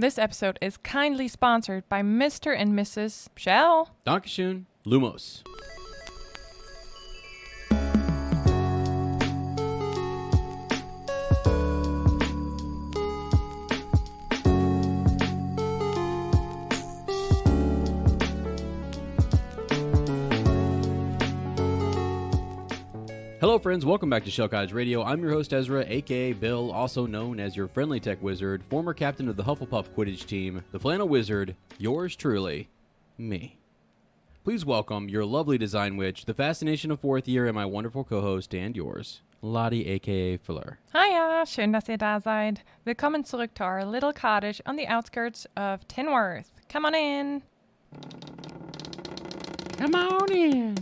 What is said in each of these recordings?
This episode is kindly sponsored by Mr. and Mrs. Shell. Dankeschön, Lumos. Hello friends, welcome back to Shell Cottage Radio. I'm your host Ezra, aka Bill, also known as your friendly tech wizard, former captain of the Hufflepuff Quidditch team, the Flannel Wizard, yours truly, me. Please welcome your lovely design witch, the fascination of fourth year, and my wonderful co-host and yours, Lottie, aka Fleur. Hiya, schön, dass ihr da seid. Willkommen zurück to our little cottage on the outskirts of Tinworth. Come on in. Come on in.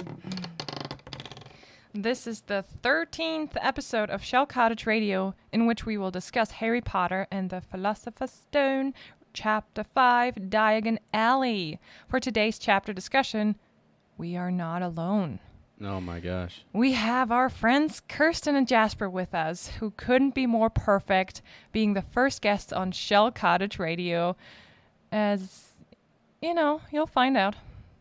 This is the 13th episode of Shell Cottage Radio, in which we will discuss Harry Potter and the Philosopher's Stone, Chapter 5, Diagon Alley. For today's chapter discussion, we are not alone. Oh my gosh. We have our friends Kirsten and Jasper with us, who couldn't be more perfect, being the first guests on Shell Cottage Radio. As, you know, you'll find out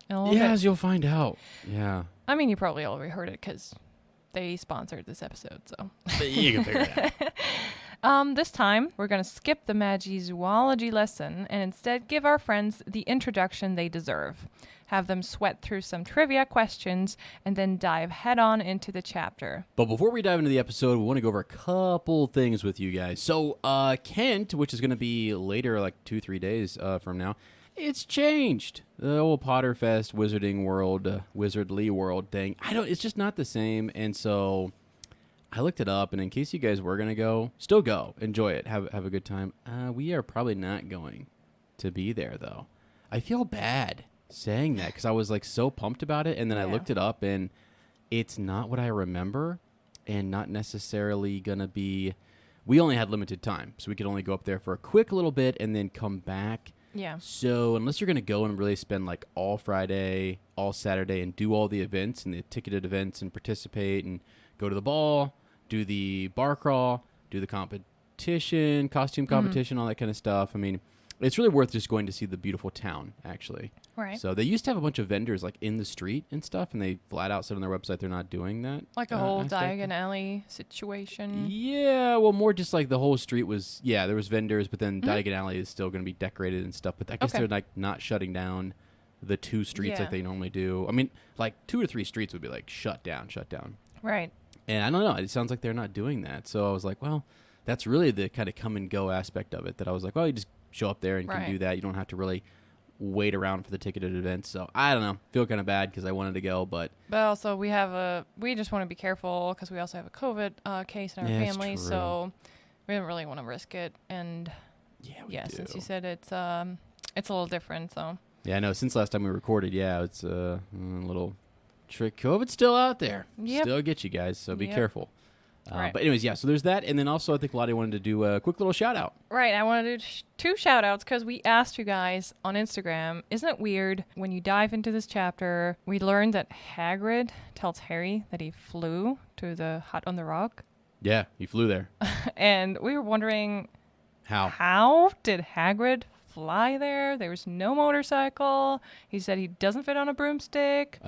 in a little bit. As you'll find out. Yeah. I mean, you probably already heard it because they sponsored this episode, so. You can figure it out. This time, we're going to skip the Magi-zoology lesson and instead give our friends the introduction they deserve. Have them sweat through some trivia questions and then dive head on into the chapter. But before we dive into the episode, we want to go over a couple things with you guys. So, Kent, which is going to be later, like 2-3 days from now, it's changed. The old Potterfest Wizarding World, Wizardly World thing. It's just not the same. And so I looked it up, and in case you guys were going to go, still go. Enjoy it. Have a good time. We are probably not going to be there, though. I feel bad saying that because I was like so pumped about it. And then I looked it up, and it's not what I remember and not necessarily going to be. We only had limited time, so we could only go up there for a quick little bit and then come back. Yeah. So unless you're going to go and really spend like all Friday, all Saturday and do all the events and the ticketed events and participate and go to the ball, do the bar crawl, do the competition, costume competition, all that kind of stuff. I mean, it's really worth just going to see the beautiful town, actually. Right. So they used to have a bunch of vendors like in the street and stuff, and they flat out said on their website they're not doing that. Like a whole Diagon Alley situation. Yeah, well, more just like the whole street was, there was vendors, but then Diagon Alley is still going to be decorated and stuff. But I guess they're like not shutting down the two streets like they normally do. I mean, like 2 or 3 streets would be like shut down. Right. And I don't know, it sounds like they're not doing that. So I was like, well, that's really the kind of come and go aspect of it that I was like, well, you just show up there and can do that. You don't have to really wait around for the ticketed events. So I don't know, feel kind of bad because I wanted to go, but also we just want to be careful because we also have a COVID case in our family, so we didn't really want to risk it. And since you said it's a little different, so I know since last time we recorded, it's a little trick. COVID's still out there. Still get you guys, so be careful. Right. But anyways, so there's that. And then also I think Lottie wanted to do a quick little shout out. Right. I want to do 2 shout outs because we asked you guys on Instagram, isn't it weird when you dive into this chapter, we learned that Hagrid tells Harry that he flew to the hut on the rock. Yeah, he flew there. And we were wondering how did Hagrid fly there? There was no motorcycle. He said he doesn't fit on a broomstick.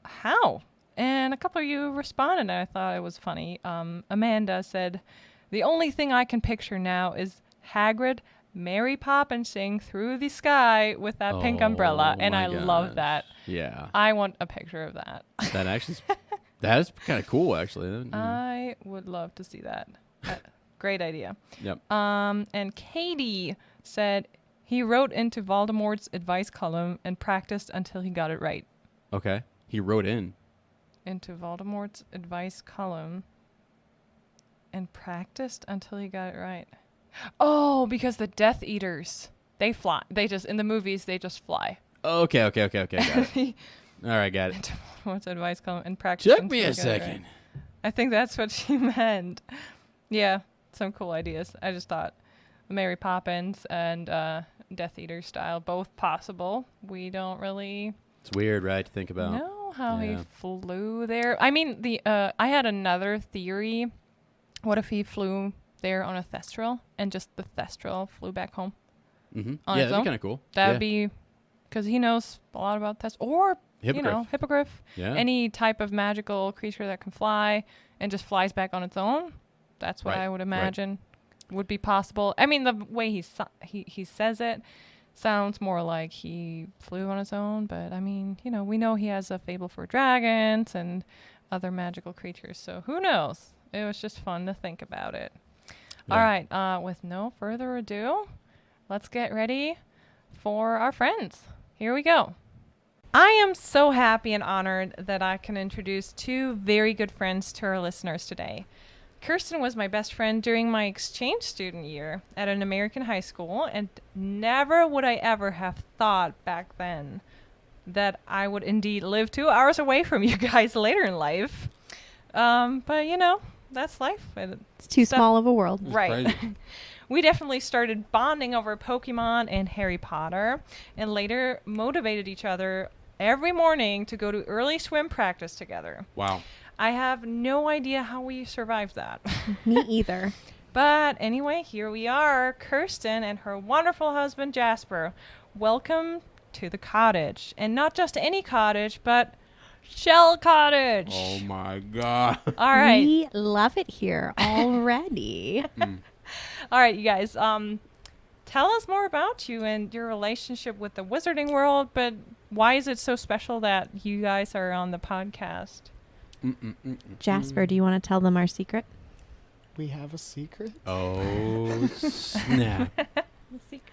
How? And a couple of you responded, and I thought it was funny. Amanda said, the only thing I can picture now is Hagrid Mary Poppinsing through the sky with that pink umbrella, and I love that. Yeah. I want a picture of that. That is kind of cool, actually. I would love to see that. Great idea. Yep. And Katie said he wrote into Voldemort's advice column and practiced until he got it right. Okay. He wrote into Voldemort's advice column and practiced until he got it right. Oh, because the Death Eaters, they fly. They just, in the movies, they just fly. Okay. Got it. All right, got it. Into Voldemort's advice column and practiced. Took me a second. Right. I think that's what she meant. Yeah, some cool ideas. I just thought Mary Poppins and Death Eater style, both possible. We don't really... It's weird, right, to think about. No. How he flew there. I mean, I had another theory. What if he flew there on a Thestral and just the Thestral flew back home? Mm-hmm. On Yeah, its that'd own. be kind of cool. That'd be because he knows a lot about this. Or, hippogriff. Yeah. Any type of magical creature that can fly and just flies back on its own. That's what Right, I would right. imagine would be possible. I mean, the way he says it sounds more like he flew on his own. But, I mean, we know he has a fable for dragons and other magical creatures. So who knows? It was just fun to think about it. Yeah. All right. With no further ado, let's get ready for our friends. Here we go. I am so happy and honored that I can introduce two very good friends to our listeners today. Kirsten was my best friend during my exchange student year at an American high school, and never would I ever have thought back then that I would indeed live 2 hours away from you guys later in life. But, that's life. It's too small of a world. It's Right. crazy. We definitely started bonding over Pokemon and Harry Potter, and later motivated each other every morning to go to early swim practice together. Wow. I have no idea how we survived that. Me either. But anyway, here we are, Kirsten and her wonderful husband Jasper. Welcome to the cottage. And not just any cottage, but Shell Cottage. Oh my God. All right. We love it here already. All right, you guys. Tell us more about you and your relationship with the wizarding world, but why is it so special that you guys are on the podcast? Jasper, do you want to tell them our secret? We have a secret? Oh, snap.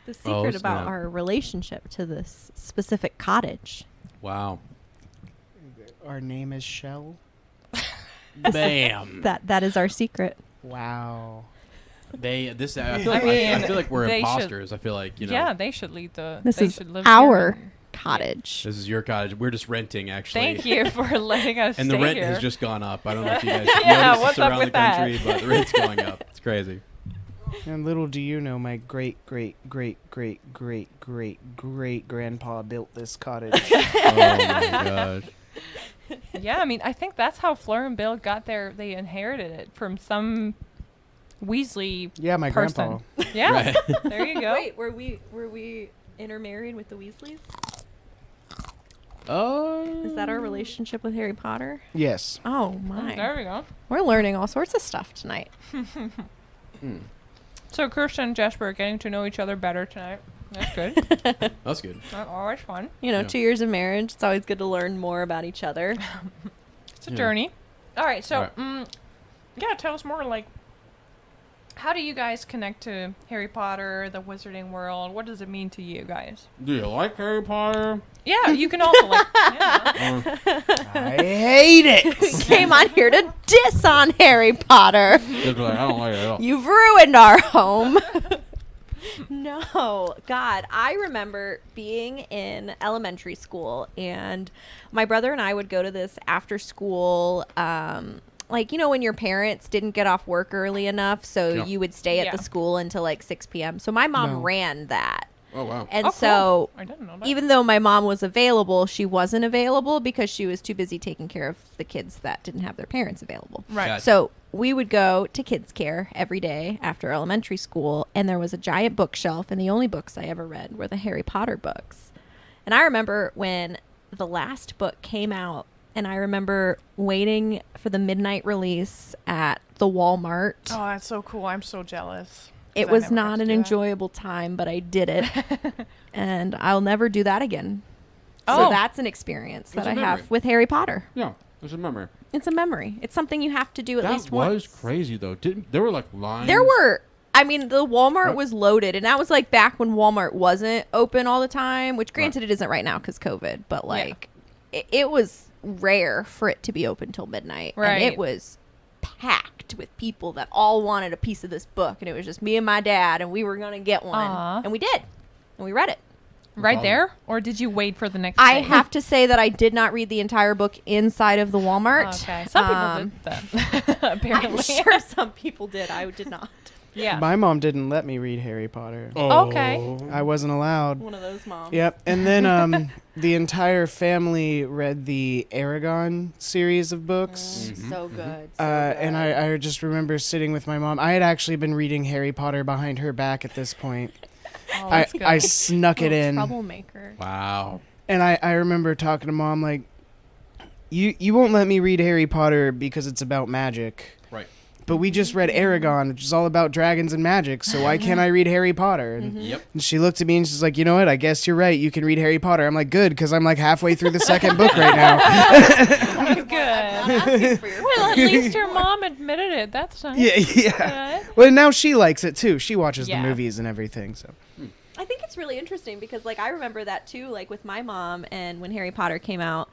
The secret about snap. our relationship to this specific cottage. Wow. Our name is Shell. Bam. That is our secret. Wow. I I feel like we're they should- imposters. I feel like, Yeah, they should lead the. This they is should live our here. cottage. This is your cottage. We're just renting, actually. Thank you for letting us And stay the rent here. has just gone up. I don't know if you guys have Yeah, noticed what's this up around with the that? country, but the rent's going up. It's crazy. And little do you know, my great grandpa built this cottage. Oh my gosh. Yeah, I mean, I think that's how Fleur and Bill got there. They inherited it from some Weasley. Yeah, my person. grandpa. Yeah, Right. there you go. Wait, were we intermarried with the Weasleys? Oh. Is that our relationship with Harry Potter? Yes. Oh my. There we go. We're learning all sorts of stuff tonight. So Kirsten and Jasper are getting to know each other better tonight. That's good. That's good. That's always fun. You know, Yeah. 2 years of marriage, it's always good to learn more about each other. It's a Yeah. journey. All right, so All yeah, tell us more. Like, how do you guys connect to Harry Potter, the Wizarding world? What does it mean to you guys? Do you like Harry Potter? Yeah, you can also like. Yeah. I hate it. We came on here to diss on Harry Potter. Just like, I don't like it at all. You've ruined our home. No, God, I remember being in elementary school, and my brother and I would go to this after school, like, you know, when your parents didn't get off work early enough, so Yeah. you would stay at Yeah. the school until like 6 p.m. So my mom No. ran that. Oh, wow. And Oh, so cool. I didn't know that. even though my mom was available, she wasn't available because she was too busy taking care of the kids that didn't have their parents available. Right. Gotcha. So we would go to kids care every day after elementary school, and there was a giant bookshelf, and the only books I ever read were the Harry Potter books. And I remember when the last book came out, and I remember waiting for the midnight release at the Walmart. Oh, that's so cool. I'm so jealous. It was not an enjoyable time, but I did it. And I'll never do that again. So Oh. that's an experience that a I memory. have with Harry Potter. Yeah, there's a memory. It's a memory. It's something you have to do at That least was once. crazy, though. There were, like, lines. There were, I mean, the Walmart What? was loaded, and that was like back when Walmart wasn't open all the time, which granted it isn't right now because COVID, but like it was rare for it to be open till midnight. Right. And it was packed with people that all wanted a piece of this book, and it was just me and my dad, and we were going to get one. Aw. And we did. And we read it. Right awesome. there? Or did you wait for the next I day? have to say that I did not read the entire book inside of the Walmart. Okay. Some people did that. Apparently. I'm sure some people did. I did not. Yeah. My mom didn't let me read Harry Potter. Okay. I wasn't allowed. One of those moms. Yep. And then the entire family read the Aragon series of books. So good. And I just remember sitting with my mom. I had actually been reading Harry Potter behind her back at this point. Oh, that's good. I snuck it in. Troublemaker. Wow. And I remember talking to Mom like, you won't let me read Harry Potter because it's about magic. Right. But we just read Aragon, which is all about dragons and magic, so why can't I read Harry Potter? And, Yep. and she looked at me and she's like, you know what, I guess you're right, you can read Harry Potter. I'm like, good, because I'm like halfway through the second book right now. That's good. Asking for your Well, at least your mom admitted it. That's nice. Yeah. Good. Well, now she likes it too. She watches the Yeah. movies and everything, so. I think it's really interesting because, like, I remember that too, like with my mom, and when Harry Potter came out,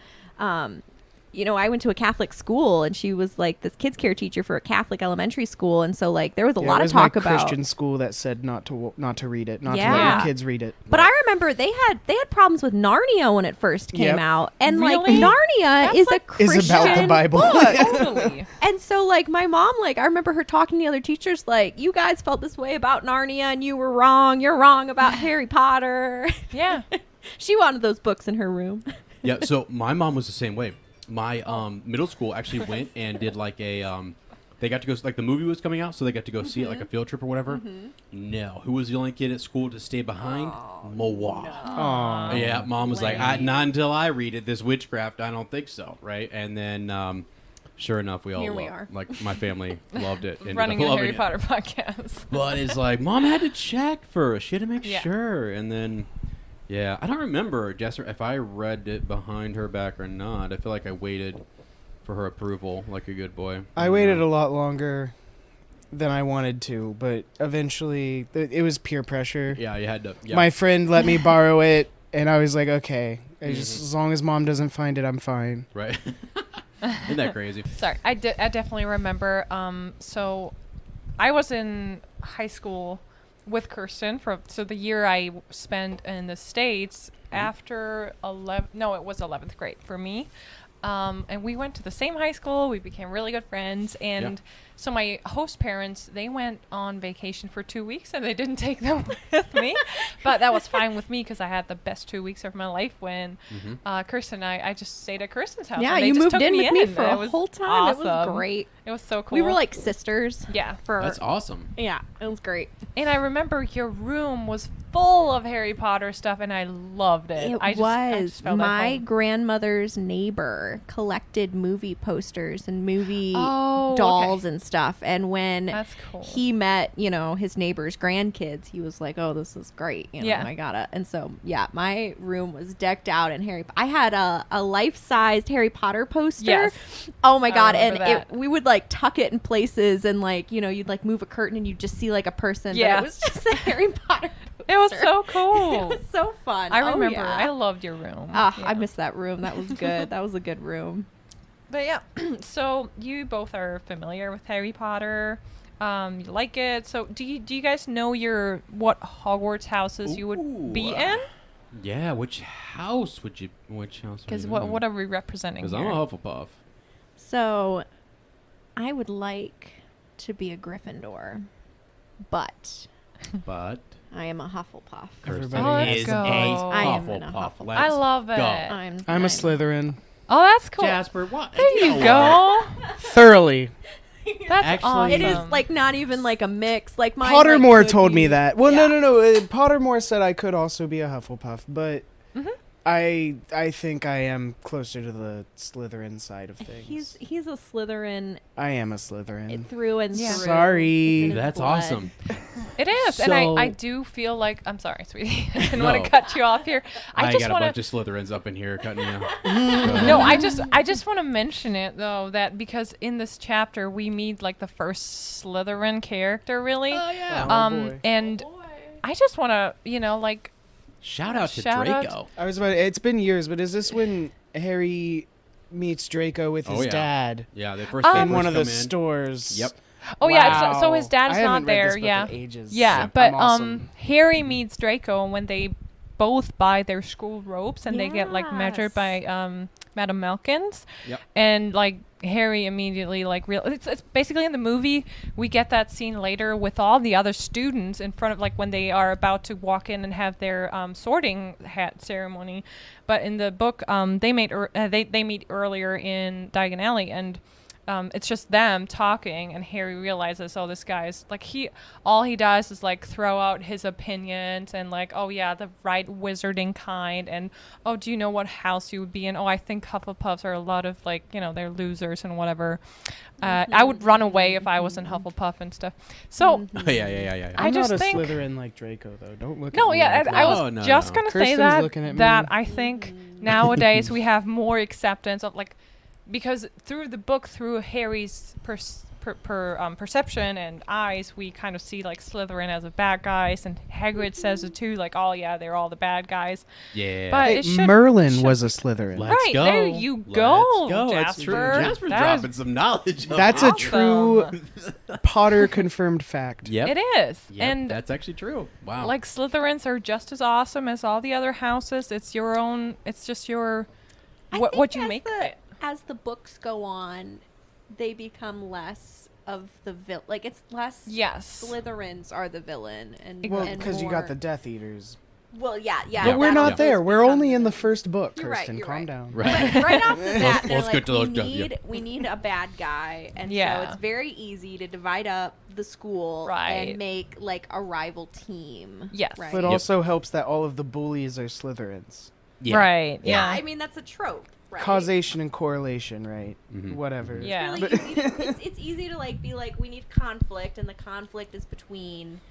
you know, I went to a Catholic school, and she was like this kids care teacher for a Catholic elementary school, and so like there was a Yeah, lot it of was talk my about Christian school that said not to read it, not to let Yeah. your kids read it. But I remember they had problems with Narnia when it first came Yep. out, and Really? like Narnia That's is like- a Christian Is about the Bible. book. Totally. And so like my mom, like I remember her talking to the other teachers, like, you guys felt this way about Narnia and you were wrong. You're wrong about Harry Potter. Yeah. She wanted those books in her room. Yeah. So my mom was the same way. My middle school actually went and did like a they got to go, like the movie was coming out, so they got to go see it, like a field trip or whatever. No, who was the only kid at school to stay behind? Moa. Aw. Yeah, Mom was like, Lame. not until I read it, this witchcraft, I don't think so, right? And then, sure enough, we all Here we loved- are. like my family loved it. ended Running up a loving Harry it. Potter podcast. But it's like, Mom had to check first. She had to make Yeah. sure. And then, yeah, I don't remember, Jester, if I read it behind her back or not. I feel like I waited for her approval like a good boy. I waited a lot longer than I wanted to, but eventually it was peer pressure. Yeah, you had to. Yeah. My friend let me borrow it, and I was like, okay, as long as Mom doesn't find it, I'm fine. Right. Isn't that crazy? Sorry, I definitely remember. So I was in high school with Kirsten so the year I spent in the States after 11th grade for me. And we went to the same high school. We became really good friends. And so my host parents, they went on vacation for 2 weeks and they didn't take them with me. But that was fine with me because I had the best 2 weeks of my life when Kirsten and I just stayed at Kirsten's house. Yeah, and they you just moved took in with me for It a was whole time. It was awesome. great. It was so cool. We were like sisters. Yeah. That's awesome. Yeah, it was great. And I remember your room was full of Harry Potter stuff, and I loved it. I just felt at my home. grandmother's neighbor collected movie posters and movie Oh, dolls okay. and stuff. And when That's cool. he met, you know, his neighbor's grandkids, he was like, "Oh, this is great." You know, Yeah. I got it. And so, yeah, my room was decked out in I had a life-sized Harry Potter poster. Yes. Oh my God. And remember that. we would like tuck it in places and like, you know, you'd like move a curtain and you'd just see like a person. Yeah. But it was just a Harry Potter poster. It was so cool. It was so fun. I Oh, remember. yeah. I loved your room. Ah, Yeah. I miss that room. That was good. That was a good room. But yeah, so you both are familiar with Harry Potter. You like it. So do you guys know what Hogwarts houses you would be Ooh. in? Yeah, which house would you? Because what are we representing Because here? I'm a Hufflepuff. So, I would like to be a Gryffindor, but But I am a Hufflepuff. Everybody Oh, let's is go. a I am in a Hufflepuff. Hufflepuff. Let's I love it. go. I'm a Slytherin. Oh, that's cool. Jasper, what? There you know go. Thoroughly. That's Actually, awesome. It is like not even like a mix. Like mine. Pottermore like, could told be- me that. Well, yeah. no. Pottermore said I could also be a Hufflepuff, but I think I am closer to the Slytherin side of things. He's a Slytherin I am a Slytherin. through and Yeah. through. Sorry. It's in his That's blood. awesome. It is, and So- I do feel like I'm sorry, sweetie. I didn't want No. to cut you off here. I just got a want bunch to. of Slytherins up in here cutting you. No, I just want to mention it though that because in this chapter we meet like the first Slytherin character really. Oh yeah. Oh, boy. And I just want to like Shout out to Shout out Draco. I was about. It's been years, but is this when Harry meets Draco with his Oh, yeah. dad Yeah, they first in they one first of the come in. stores? Yep. Oh yeah, so his Wow. dad's I haven't not read there. this book Yeah. in ages. Yeah, I'm but awesome. Harry meets Draco when they both buy their school robes and they get like measured Yes. by Madame Malkins. Yep. And like Harry immediately like it's basically in the movie we get that scene later with all the other students in front of like when they are about to walk in and have their sorting hat ceremony. But in the book they meet earlier in Diagon Alley and it's just them talking, and Harry realizes, oh, this guy's like all he does is like throw out his opinions and like, oh yeah, the right wizarding kind, and oh, do you know what house you would be in? Oh, I think Hufflepuffs are a lot of like, they're losers and whatever. I would run away if I was in Hufflepuff and stuff. So Yeah. I I'm just not a think Slytherin like Draco though. Don't look. no, at me yeah, like I that. was just gonna say Kristen's that looking at that me. I think nowadays we have more acceptance of like, because through the book, through Harry's perception and eyes, we kind of see like Slytherin as a bad guys, and Hagrid says it too, like, oh yeah, they're all the bad guys. Yeah. But Hey, it should, Merlin was a Slytherin. Let's right go. there you go, Let's go. That's true. Jasper. Jasper's That dropping is- some knowledge. That's a true Potter confirmed fact. Yep. It is, Yep, and that's actually true. Wow. like Slytherins are just as awesome as all the other houses. It's your own. It's just your what you make of it. As the books go on, they become less of the villain. Like, it's less. Yes. Slytherins are the villain, and Well, and because you got more- the Death Eaters. Well, yeah. But we're that not always there. We're becomes only in the them. first book, You're right, Kirsten. you're Calm right. down. Right. But right off the bat, they're let's like, get to those we need a bad guy, and Yeah. so it's very easy to divide up the school Right. and make like a rival team. Yes. right. It also helps that all of the bullies are Slytherins. Yeah. Right. yeah, Yeah. I mean that's a trope. Right? Causation and correlation, right? Mhm. Whatever. Yeah. Really easy it's easy to like be like, we need conflict, and the conflict is between,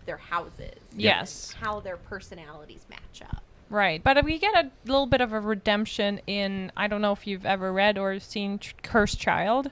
their houses. Yes. How their personalities match up. Right, but we get a little bit of a redemption in, I don't know if you've ever read or seen Cursed Child,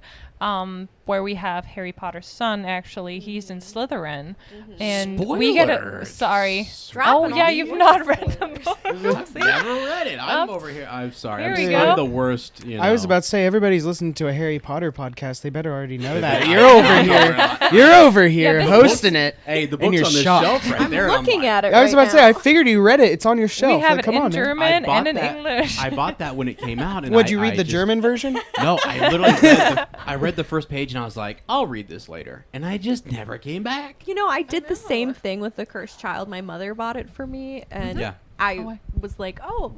where we have Harry Potter's son, actually. He's in Slytherin. And we get a... Spoilers. Sorry. Dropping Oh, all yeah, the you've not read the spoilers. book. See? Never read it. I'm Oops. over here. I'm sorry. Here I'm we just go. I'm the worst. I was about to say, everybody's listening to a Harry Potter podcast. They better already know that. Yeah. You're over here. You're over here this hosting it. Hey, the and book's you're on the shocked. shelf right there. and I'm Looking like, at it. I was right about to say, now. I figured you read it. It's on your shelf. We have Like, it come in on, man. German bought and in that. English. I bought that when it came out. And Would you I read the just- German version? No, I literally I read the first page and I was like, I'll read this later. And I just never came back. I did the same thing with The Cursed Child. My mother bought it for me, and Yeah. I was like, "Oh,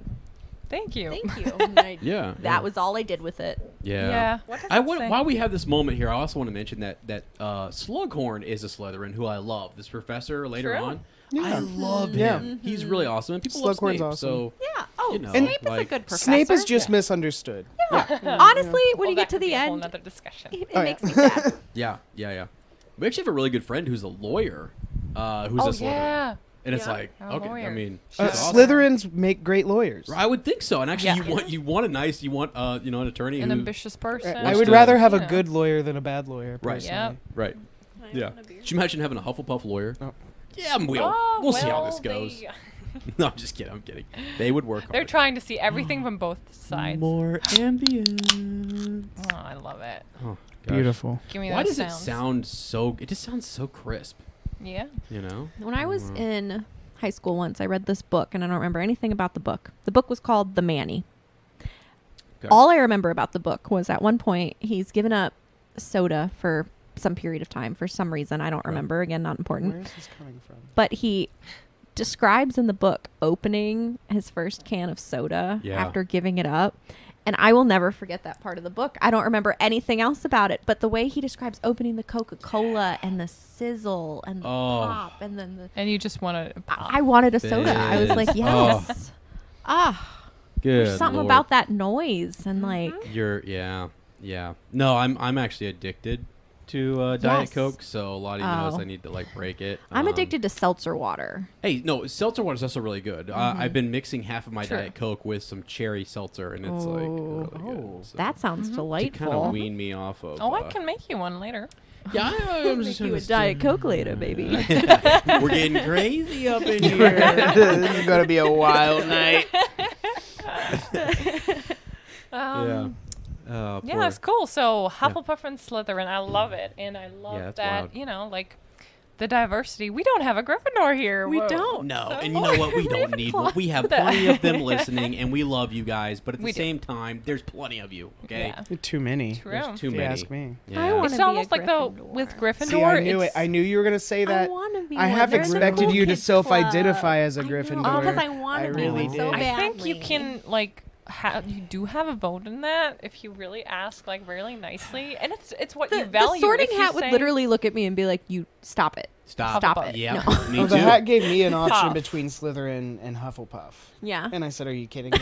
Thank you. thank you." And Yeah. that was all I did with it. Yeah. Yeah. What does it say? While we have this moment here, I also want to mention that Slughorn is a Slytherin who I love. This professor later True. on. Yeah. I love Yeah. him. He's really awesome. And people love Slughorn's Snape. awesome. So, Yeah. Oh, You know, Snape is a like- good professor. Snape is just Yeah. misunderstood. Honestly, when Well, you that get to could be the a whole end, nother discussion. it Oh, makes yeah. me sad. yeah. We actually have a really good friend who's a lawyer, who's Oh, a Slytherin. yeah. And it's Yeah. like, A okay, I lawyer. mean, she's Uh, awesome. Slytherins make great lawyers. I would think so. And actually, Yeah. you want an attorney An who ambitious person. I Wants would to- rather have a Yeah. good lawyer than a bad lawyer, Right. personally. Yep. right. Yeah. Can you imagine having a Hufflepuff lawyer? Oh. Yeah, we'll see how this goes. No, I'm just kidding. I'm kidding. They would work hard. They're trying to see everything from both sides. More ambient. Oh, I love it. Oh, gosh. Beautiful. Give me Why those does it sounds. sound so? It just sounds so crisp. Yeah. You know. When I was in high school once, I read this book, and I don't remember anything about the book. The book was called The Manny. Okay. All I remember about the book was at one point he's given up soda for some period of time for some reason. I don't remember. Again, not important. Where is this coming from? But he describes in the book opening his first can of soda Yeah. after giving it up. And I will never forget that part of the book. I don't remember anything else about it, but the way he describes opening the Coca-Cola and the sizzle and the Oh. pop and then the... And you just want to. I wanted a soda. I was like, Fizz. yes. Good. There's something Lord. about that noise and like... Yeah. No, I'm actually addicted to Diet Yes. Coke, so Lottie knows Oh. I need to like break it. I'm addicted to seltzer water. Hey, no, seltzer water is also really good. I've been mixing half of my True. Diet Coke with some cherry seltzer, and it's like really good. So That sounds to kind delightful. of wean me off of. Oh, I can make you one later. Yeah, I'm Make just you a gonna Diet Coke later, baby. We're getting crazy up in here. This is gonna be a wild night. Yeah. Yeah, it's cool. So Hufflepuff and Slytherin, I love it, and I love Yeah, it's that wild. like the diversity. We don't have a Gryffindor here. We Whoa. don't. No, So- and you know what? We don't need one. We have plenty of them listening, and we love you guys. But at the We do. same time, there's plenty of you. Okay, Yeah. Too many. True. there's too If you many. ask me. Yeah. I wanna It's be a almost like though Gryffindor. with Gryffindor. See, I knew it. it's- I knew you were gonna say I that. want to be I one. have There's a expected cool you to kids self-identify club. as a I know. Gryffindor. Because I want I to be really one so did. I think you badly. can like you do have a vote in that if you really ask like really nicely, and it's what you The value. Sorting If you Hat would say- literally look at me and be like, "You stop it." Stop it. Yeah, No. me Well, too. the hat gave me an option Tough. between Slytherin and Hufflepuff. Yeah. And I said, "Are you kidding me?"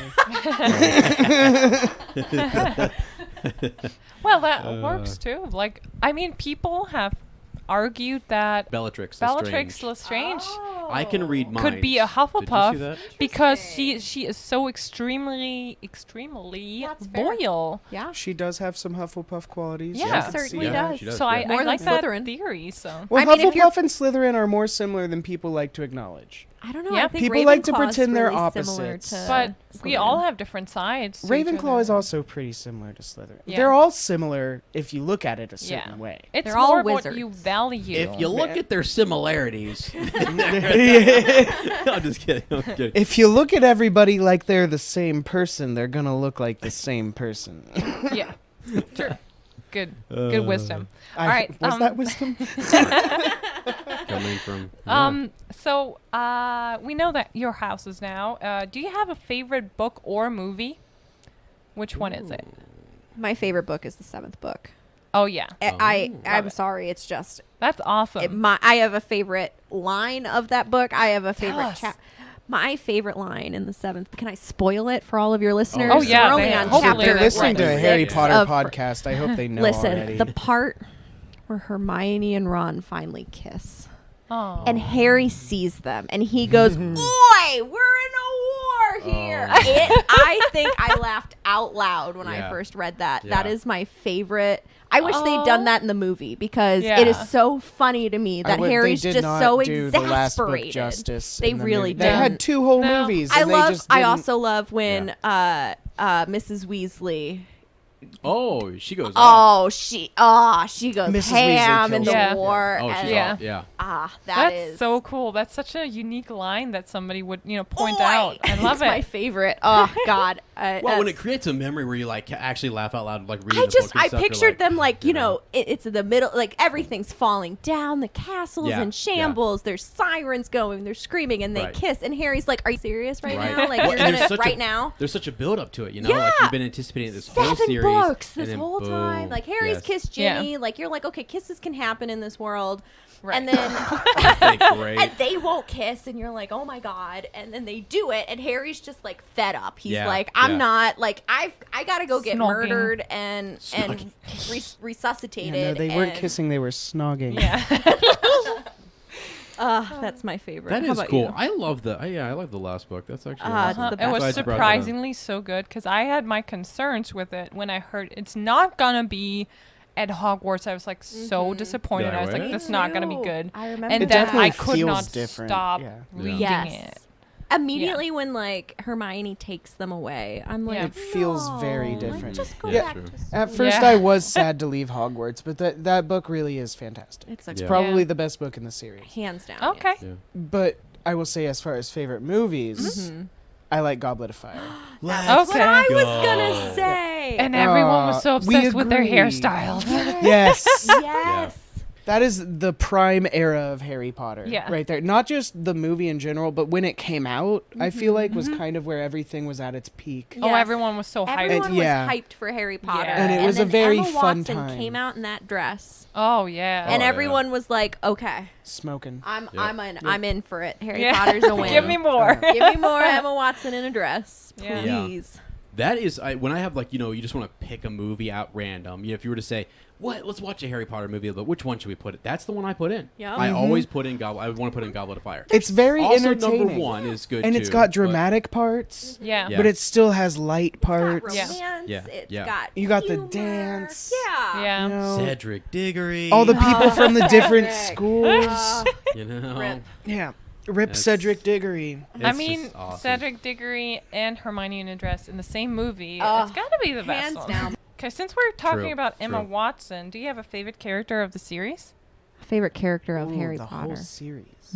Well, that works too. Like, I mean, people have argued that Bellatrix Bellatrix Lestrange. Lestrange I can read minds. could be a Did you see Hufflepuff that? because she is so extremely That's fair. loyal. Yeah. She does have some Hufflepuff qualities. Yeah. I can Certainly see Yeah, that. does. she does. So yeah. More I than like that Slytherin. theory. So Well, I mean, if you're- Hufflepuff and Slytherin are more similar than people like to acknowledge. I don't know. Yeah. I think People like to Ravenclaw is pretend they're really similar opposites. to but we Slytherin. all have different sides. to each Ravenclaw is other. also pretty similar to Slytherin. Yeah. They're all similar if you look at it a certain Yeah. way. It's They're all more of what you wizards. value. If you look at their similarities, I'm just kidding. I'm kidding. If you look at everybody like they're the same person, they're gonna look like the same person. Yeah. True. Good wisdom. All right. Was that wisdom? Coming from So we know that your house is now. Do you have a favorite book or movie? Which one is it? My favorite book is the 7th book. Oh yeah, I'm it. sorry. It's just that's awesome. I have a favorite line of that book. I have a favorite us. chapter. My favorite line in the 7th. Can I spoil it for all of your listeners? Oh, yeah, We're only they- on hopefully chapter They're listening to a Right. Harry six Potter of- podcast. I hope they know Listen, already. the part where Hermione and Ron finally kiss, Oh. and Harry sees them, and he goes, "Boy, we're in a war here." I think I laughed out loud when I Yeah. first read that. Yeah. That is my favorite. I wish they'd done that in the movie because Yeah. it is so funny to me that Harry's they did just not so do the last book exasperated. justice. They in the really movie. They had didn't. 2 whole No. movies. I and they love. just I didn't- also love when Mrs. Weasley. Oh, she goes. off. She goes Mrs. ham Weasley in the kills her. war. Oh, and- she's Yeah. off. Yeah. That's is so cool. That's such a unique line that somebody would point Boy! out. I love It's my it. favorite. Oh God. Well, when it creates a memory where you like actually laugh out loud, like reading I the just book and I stuff, you're pictured like, them like you know. it's in the middle, like everything's falling down, the castle's Yeah, in yeah. shambles, there's sirens going, they're screaming, and they Right. kiss, and Harry's like, "Are you serious right Right. now? Like Well, you're and there's gonna such right a- now?" There's such a build up to it, you know. Like Yeah. you've been anticipating this whole 7 series. books and this then whole time. boom. Like Harry's Yes. kissed Yeah. Ginny. Like you're like, okay, kisses can happen in this world, Right. and then Okay, great. and they won't kiss, and you're like, oh my god, and then they do it, and Harry's just like fed up. He's Yeah, like, I'm yeah. not like I gotta go get Snogging. murdered and Snogging. resuscitated. Yeah, no, they weren't and- kissing; they were snogging. Yeah. That's my favorite. That How is about cool. you? I love the. I love the last book. That's actually It's awesome. the It best. was Glad you brought that up. surprisingly so good because I had my concerns with it when I heard it's not gonna be at Hogwarts. I was like so disappointed. Yeah, I was like, right? "That's not gonna be Me too. good." I remember And It then definitely I could feels not different, stop yeah. reading Yes. it. Immediately when like Hermione takes them away, I'm like, Yeah. It feels very "No, like, different. just go Yeah. back True. to At school." first, Yeah. I was sad to leave Hogwarts, but that book really is fantastic. It's a Yeah. Probably Yeah. the best book in the series. hands down. Okay. yes. Yeah. But I will say, as far as favorite movies, Mhm. I like Goblet of Fire. That's Okay. what I was go. gonna say. And everyone was so we obsessed with their agree. hairstyles. Yes. yes. That is the prime era of Harry Potter. Yeah. Right there. Not just the movie in general, but when it came out, I feel like was kind of where everything was at its peak. Oh, Yes. everyone was so hyped. Everyone Yeah. was hyped for Harry Potter. Yeah. And it was a then very Emma fun Watson time. came out in that dress. Oh yeah. And yeah. everyone was like, "Okay, Smoking. I'm in for it. Harry Yeah. Potter's a win. Give me more. Give me more Emma Watson in a dress, Yeah. Yeah. please." That is, when I have like, you just want to pick a movie out random. If you were to say, let's watch a Harry Potter movie, but which one should we put it? That's the one I put in. Yeah. I always put in Goblet. I want to put in Goblet of Fire. It's very Also, entertaining. number 1 is good and too. it's got but- dramatic parts, Yeah. Yeah. but it still has light It's got parts. Yeah. romance. Yeah. It's Yeah. got You got the humor. dance. Yeah. Yeah. You know, Cedric Diggory. all the people from the different Cedric. schools. You know. Rip. Yeah. Rip That's- Cedric Diggory. I It's mean, just awesome. Cedric Diggory and Hermione in a dress in the same movie. Oh, It's got to be the best hands one. down. Okay, since we're talking True, about Emma true. Watson, do you have a favorite character of the series? Favorite character of Ooh, Harry the Potter. whole series.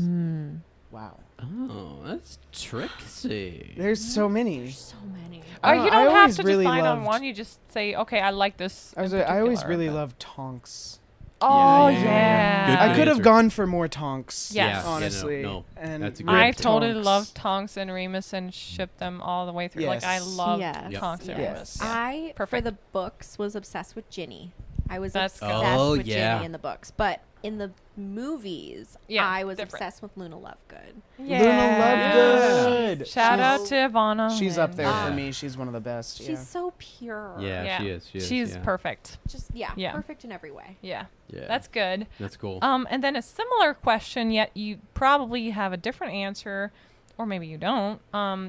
Wow. Oh, that's tricksy. There's so many. So many. I Or don't you know, I don't have always to really decide on loved- one. You just say, okay, I like this. I always in really particular, but- loved Tonks. Oh, Yeah. yeah. Good I could have answer. gone for more Tonks. Yes. Yeah, honestly. no, And that's a good I answer. totally Tonks. love Tonks and Remus and shipped them all the way through. Like, I Yes. love Yes. Tonks and Yes. Remus. I, for Perfect. the books, was obsessed with Ginny. I was That's obsessed good. Oh, with yeah. Ginny in the books. But in the movies, Yeah, I was different. obsessed with Luna Lovegood. Yeah. Luna Lovegood. Shout out She's- to Ivana. She's up there Yeah. for me. She's one of the best. She's Yeah. so pure. Yeah, she is. She's yeah. perfect. Just, Yeah. perfect in every way. Yeah. Yeah. That's good. That's cool. And then a similar question, yet you probably have a different answer, or maybe you don't.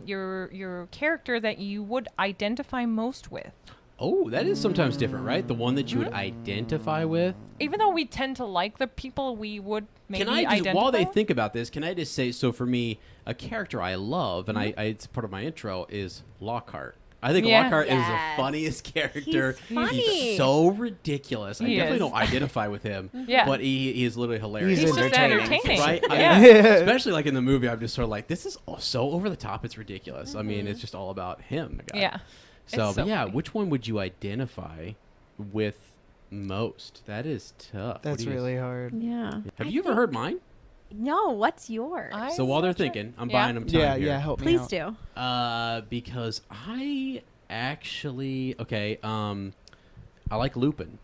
Your character that you would identify most with. Oh, that is sometimes different, right? The one that you would identify with. Even though we tend to like the people we would maybe Can I just, identify while they with? think about this, can I just say, so for me, a character I love, and I it's part of my intro, is Lockhart. I think Yeah. Lockhart is the Yes. funniest character. He's funny. He's so ridiculous. I He definitely is. don't identify with him, Yeah. but he is literally hilarious. He's He's just entertaining. entertaining. Right? Yeah. Especially like in the movie, I'm just sort of like, this is so over the top, it's ridiculous. I mean, it's just all about him. The guy. Yeah. So, It's but so yeah, funny. which one would you identify with most? That is tough. What That's do you- really hard. Yeah. Have you ever heard mine? No, what's yours? So while they're not sure. thinking, I'm Yeah. buying them time Yeah, here. yeah. Help me Please out. do. Because I actually I like Lupin,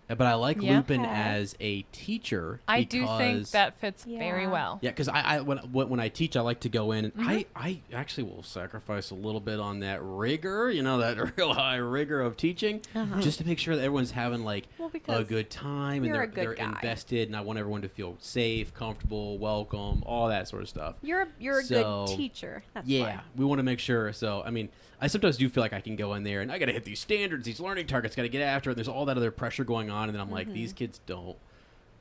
but I like Yeah. Lupin Okay. as a teacher. I do think because- that fits very Yeah. well. Yeah, because I when I teach, I like to go in, and Mm-hmm. I actually will sacrifice a little bit on that rigor, that real high rigor of teaching, just to make sure that everyone's having like Well, a because good time and you're they're a good guy. invested, and I want everyone to feel safe, comfortable, welcome, all that sort of stuff. You're a So, good teacher. That's Yeah, why. we want to make sure. So, I mean, I sometimes do feel like I can go in there and I got to hit these standards, these learning targets, got to get after it. There's all that other pressure going on, and then I'm like, these kids don't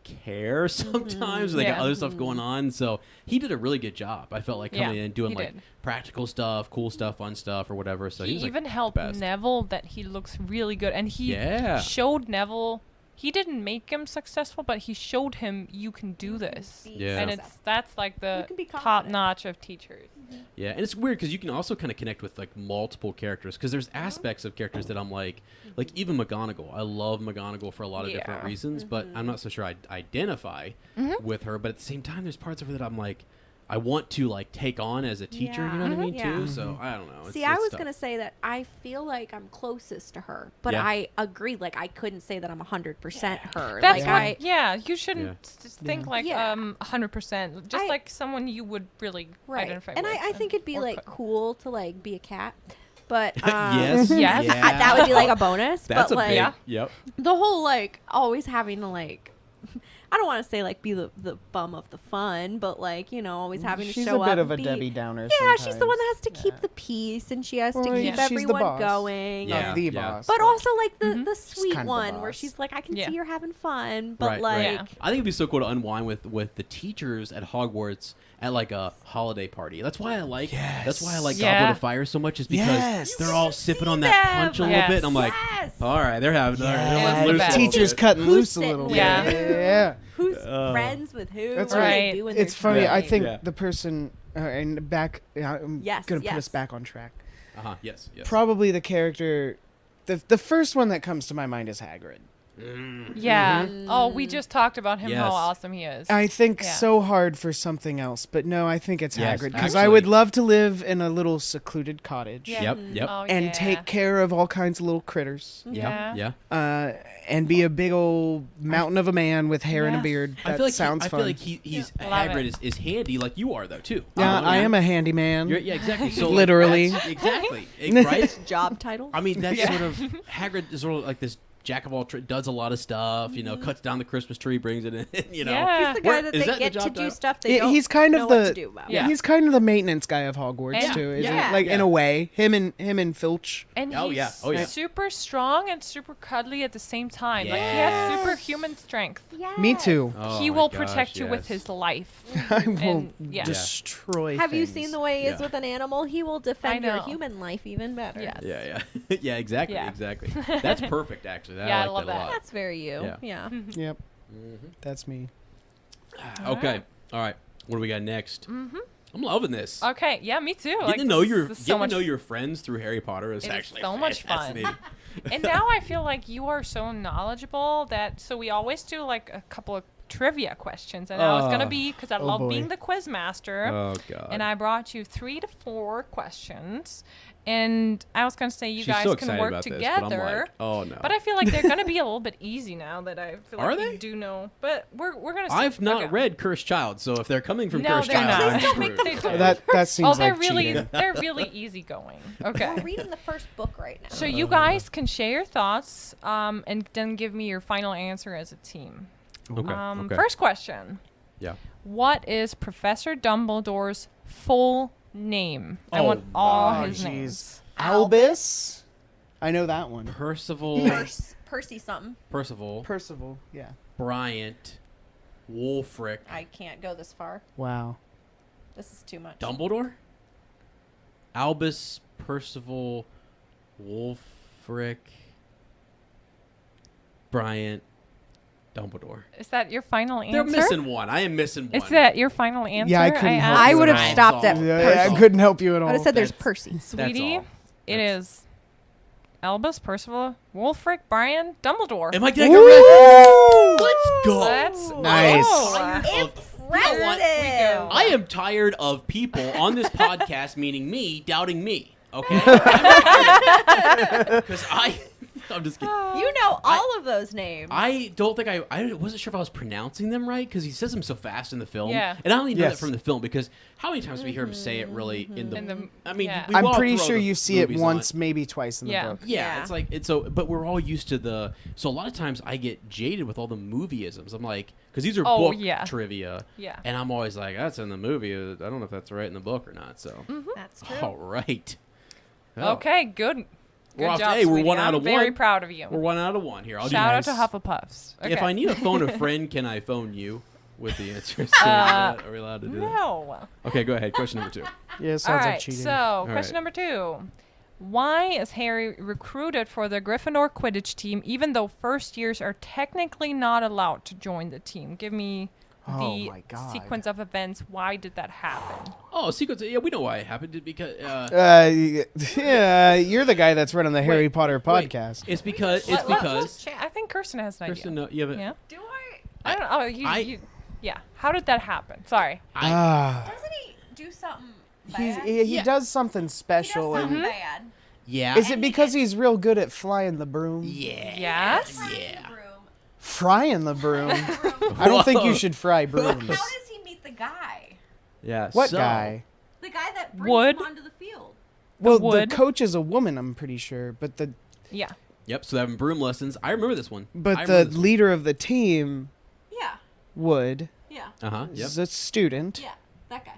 care sometimes. They got Yeah. other stuff going on. So he did a really good job. I felt like coming Yeah, in doing he like did. practical stuff, cool stuff, fun stuff, or whatever. So He was like, even the helped best. Neville that he looks really good, and he Yeah. showed Neville. He didn't make him successful, but he showed him you can do this. Yeah. And that's like You the can be top confident. notch of teachers. Yeah, and it's weird because you can also kind of connect with like multiple characters because there's aspects of characters that I'm like even McGonagall. I love McGonagall for a lot of different Yeah. reasons, but I'm not so sure I identify with her. But at the same time, there's parts of her that I'm like, I want to like take on as a teacher. You know what I mean? Yeah. Too. So I don't know. It's, See, it's I was tough. gonna say that I feel like I'm closest to her, but Yeah. I agree. Like I couldn't say that I'm 100% her. That's like what. You shouldn't Yeah. think like Yeah. 100%. Just I- like someone you would really right. identify And with. I think it'd be or like could. cool to like be a cat, but Yes. Yes. Yeah. that would be like a bonus. That's but a like big. Yeah. Yep. the whole like always having to like. I don't want to say like be the bum of the fun, but like always having to She's show a bit up of a and be, Debbie Downer. Yeah, she's the one that has to sometimes. keep Yeah. the peace, and she has Well, to keep yeah. she's the everyone boss. going. Yeah. Not the Yeah. boss. But also like the Mhm. sweet kind of the one where boss. she's like, I can Yeah. see you're having fun, but Right, like, right. Yeah. I think it'd be so cool to unwind with the teachers at Hogwarts at like a holiday party. That's why I like Yes. Goblet Yeah. of Fire so much is because Yes. they're You all can sipping see on that them. punch a little Yes. bit. And I'm like, Yes. all right, they're having they're Yeah. letting The loose best. a little Teachers bit. cutting Who's loose a sitting little bit. Yeah. Yeah. who's friends with who? That's what are they right. doing It's their funny. I time? think Yeah. the person and back. I'm Yes, gonna put yes. us back on track. Yes, yes. Probably the character. The first one that comes to my mind is Hagrid. Yeah. Oh, we just talked about him, Yes. how awesome he is. I think Yeah. so hard for something else, but no, I think it's Yes, Hagrid because I actually- would love to live in a little secluded cottage. Yeah. Yep, yep. Oh, And yeah. take care of all kinds of little critters, Yeah. Yeah. and be a big old mountain of a man with hair and a Yes. beard. That I feel like sounds I fun. feel like he's Love Hagrid it. is handy like you are though too. yeah, I am a handyman. Yeah, exactly. So Literally. exactly. Right? Job title. I mean, that's sort of Hagrid is sort of like this jack of all trades, does a lot of stuff. Cuts down the Christmas tree, brings it in. Yeah. He's the guy Where- that is they that the get to job do title? stuff they Yeah, don't he's kind of know what the- to do about. Yeah. He's kind of the maintenance guy of Hogwarts And- too, isn't Yeah. it? Like in Yeah. a way, him and Filch. And Oh, he's yeah. Oh, yeah. super strong and super cuddly at the same time. Like he Yes. has superhuman strength. Yes. Me too. Oh He my will gosh, protect you with yes. his life. I will And- yeah. destroy. Have you things. seen the way he is Yeah. with an animal? He will defend I your know. human life even better. Yes. Yeah, yeah, yeah. Exactly, Yeah. exactly. That's perfect, actually. Yeah, I like love that a that. lot. That's very you. Yeah. Yeah. Yep, that's me. Okay, all right. What do we got next? I'm loving this. Okay, yeah, me too. Getting Like, to know this your is so much your friends through Harry Potter is It is actually so much fun. fascinating. And now I feel like you are so knowledgeable that so we always do like a couple of trivia questions, and I was gonna be because I love boy. being the quiz master. Oh God. And I brought you 3 to 4 questions, and I was gonna say you She's guys so can excited work about together. This, but I'm like, oh no. But I feel like they're gonna be a little bit easy now that I feel Are like they? you do know. But we're gonna. See. I've not Okay. read Cursed Child, so if they're coming from No, Cursed they're Child, not. I'm Please don't screwed. make them- That seems Oh, they're like really cheating. they're really easygoing. Okay. We're reading the first book right now. So you guys can share your thoughts, and then give me your final answer as a team. Okay. Okay. First question. Yeah. What is Professor Dumbledore's full name? I want all his jeez. names. Albus? I know that one. Percival. Percy something. Percival. Percival, yeah. Bryant. Wulfric. I can't go this far. Wow. This is too much. Dumbledore. Albus. Percival. Wulfric. Bryant. Dumbledore. Is that your final answer? They're missing one. I am missing one. Is that your final answer? Yeah, I couldn't help I you would at have all. stopped at Yeah, I Percy. couldn't help you at I all. would have said there's That's- Percy. Sweetie, all. it is Albus, Percival, Wulfric, Brian, Dumbledore. Am I getting it right? Let's go. Let's Nice. go. Impressive. I am tired of people on this podcast, meaning me, doubting me. Okay? Because I'm just kidding. You know all of those names. I don't think I wasn't sure if I was pronouncing them right because he says them so fast in the film. Yeah. And I only know that Yes. from the film because how many times do we hear him say it really in the? In the- I mean, yeah. we I'm all pretty throw sure the you see it movies on. once, maybe twice in the Yeah. book. Yeah, Yeah. it's like it's so, but we're all used to the. So a lot of times I get jaded with all the movieisms. I'm like, because these are Oh, book yeah. trivia, Yeah. and I'm always like, that's in the movie. I don't know if that's right in the book or not. So, That's true. all right. Oh. Okay, good. We're Good off- job, hey, we're sweetie. one out I'm of very one. proud of you. We're 1 out of 1 here. I'll Shout out do to nice. Hufflepuffs. Okay. If I need to phone a friend, can I phone you with the answers? Are we allowed to do that? No. Okay, go ahead. Question number 2. Yeah, it All sounds like right, cheating. so right. question number 2. Why is Harry recruited for the Gryffindor Quidditch team even though first years are technically not allowed to join the team? Give me Oh the my God. sequence of events. Why did that happen? Oh, sequence. Yeah, we know why it happened. Because Yeah, you're the guy that's running the Harry Potter wait. podcast. it's because I think Kirsten has an Kirsten, idea. no, yeah, but Yeah. Do I? I don't know. Oh, you. Yeah. How did that happen? Sorry. Ah, Doesn't he do something he's, bad? he Yeah. does something He does special. something and bad. yeah. Is it because he's real good at flying the broom? Yeah. Yes? Yeah. Frying the broom. I don't think you Whoa. should fry How brooms. does he meet the guy? Yeah. What so- guy? The guy that brings Wood? him onto the field. Well, wood. the coach is a woman, I'm pretty sure, but the Yeah. Yep. So they're having broom lessons. I remember this one. but the leader of the team, Yeah. Wood, Yeah. Uh huh. Yep. is a student. Yeah. That guy.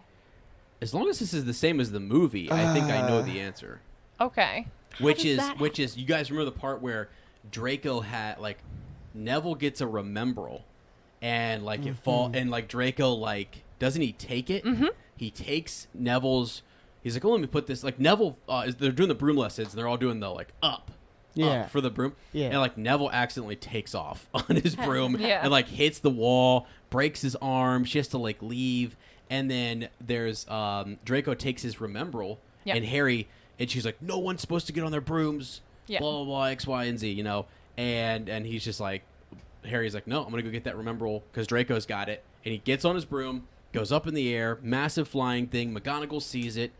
As long as this is the same as the movie, I think I know the answer. Okay. Which does is that which is you guys remember the part where Draco had like Neville gets a rememberal and like it fall and like Draco like doesn't he take it? Mm-hmm. He takes Neville's. He's like, oh, let me put this. Like Neville, they're doing the broom lessons and they're all doing the like up for the broom. Yeah. And like Neville accidentally takes off on his broom Yeah. and like hits the wall, breaks his arm. She has to like leave. And then there's Draco takes his rememberal Yep. and Harry. And she's like, no one's supposed to get on their brooms. Yeah. Blah, blah, blah, X, Y, and Z, you know. And he's just like, Harry's like, no, I'm going to go get that rememberal because Draco's got it. And he gets on his broom, goes up in the air, massive flying thing. McGonagall sees it.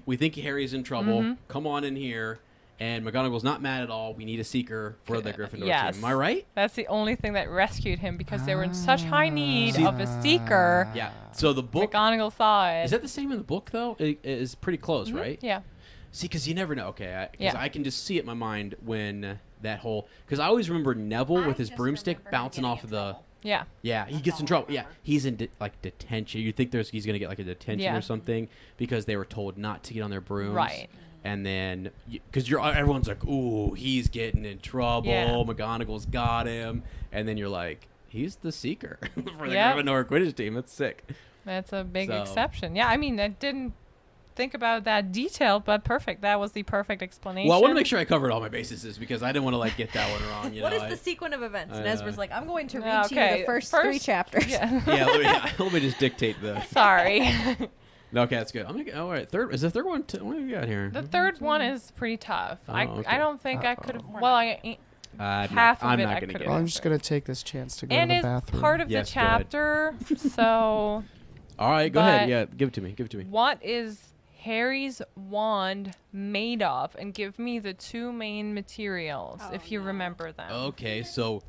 We think Harry's in trouble. Mm-hmm. Come on in here. And McGonagall's not mad at all. We need a seeker for the Gryffindor Yes. team. Am I right? That's the only thing that rescued him because they were in such high need of a seeker. Yeah. So the book... McGonagall saw it. Is that the same in the book, though? It is pretty close, right? Yeah. See, because you never know. Okay, because Yeah. I can just see it in my mind when that whole... Because I always remember Neville with his just broomstick remember him bouncing getting off in of the... trouble. Yeah. Yeah, he That's gets in all I trouble. Yeah, remember. he's in like detention. You think he's going to get like a detention Yeah. or something because they were told not to get on their brooms. Right. And then, because everyone's like, ooh, he's getting in trouble. Yeah. McGonagall's got him. And then you're like, he's the seeker for the Yep. Gryffindor Quidditch team. That's sick. That's a big So- exception. Yeah, I mean, I didn't think about that detail, but perfect. That was the perfect explanation. Well, I want to make sure I covered all my bases because I didn't want to like get that one wrong. You What know, is the sequence of events? And I, Ezra's like, I'm going to read Yeah, to you okay, the first first- 3 chapters. Yeah. yeah, let me just dictate the. Sorry. Okay, that's good. All right. Third is the third one. What do we got here? The third one is pretty tough. Okay. I don't think I could have. Well, I'm half not of it gonna I get could it. Well, I'm have. just gonna take this chance to go And to the it's bathroom. part of Yes, the go ahead. chapter. So, All right, go ahead. But- Yeah, give it to me. Give it to me. what is Harry's wand made of? And give me the two main materials, if you remember them. Okay, so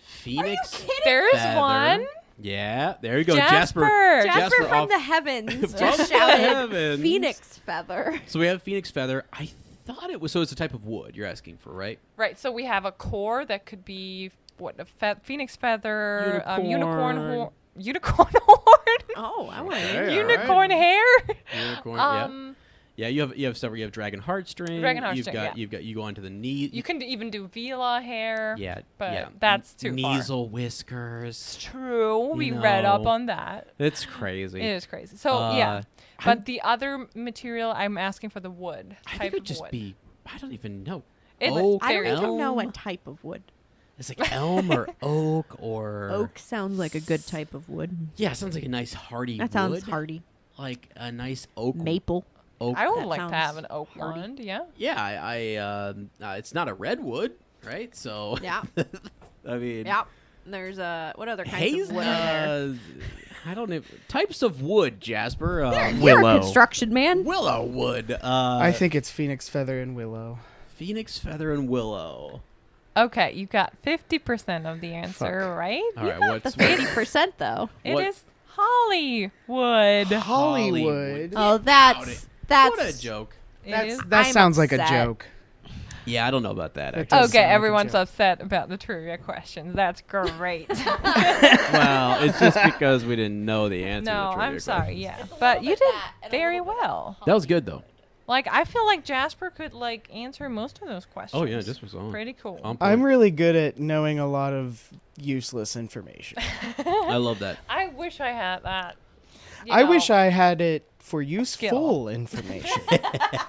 Phoenix. There's feather. one. Yeah, there you go, Jasper. Jasper from off- the heavens From just the shouted heavens. Phoenix feather. So we have Phoenix feather. I thought it was. So it's a type of wood you're asking for, right? Right. So we have a core that could be phoenix feather, Unicorn. unicorn horn, Oh, I want Okay. to. all unicorn hair. Unicorn. Yeah. Yeah, you have several. You have dragon heartstring. Dragon heartstring, yeah. You go onto the knee. You can even do Vila hair. Yeah, but yeah. that's too far. Nasal whiskers. True. We You read up know. on that. It's crazy. It is crazy. So yeah, I'm- but the other material, I'm asking for the wood I type think it would of just wood. be. I don't even know. It's oak, I don't very- even know elm? what type of wood. It's like elm or oak or Oak sounds like a good type of wood. Yeah, sounds like a nice hardy That sounds wood. hardy. Like a nice oak. Maple. Oak. I would That like to have sounds an oak hardy. wand. Yeah. Yeah, it's not a redwood, right? So Yeah. I mean, Yeah. There's what other kinds haze. of wood are there? I don't know types of wood, Jasper. You're a Willow. construction man. Willow wood. I think it's Phoenix feather and willow. Phoenix feather and willow. Okay, you got 50% of the answer, Fuck. right? All right, That's what's 80% though. It What- is Hollywood. Hollywood. Oh, What that's a joke. It is. That I'm sounds like a upset. joke. Yeah, I don't know about that. That Actually. does Okay, sound like a everyone's joke. upset about the trivia questions. That's great. Well, it's just because we didn't know the answer. No, to the trivia I'm sorry. question. Yeah, but you did very well. That was good though. Like, I feel like Jasper could answer most of those questions. Oh yeah, just was on. pretty cool. On point. I'm really good at knowing a lot of useless information. I love that. I wish I had that. You I know. wish I had it for useful information.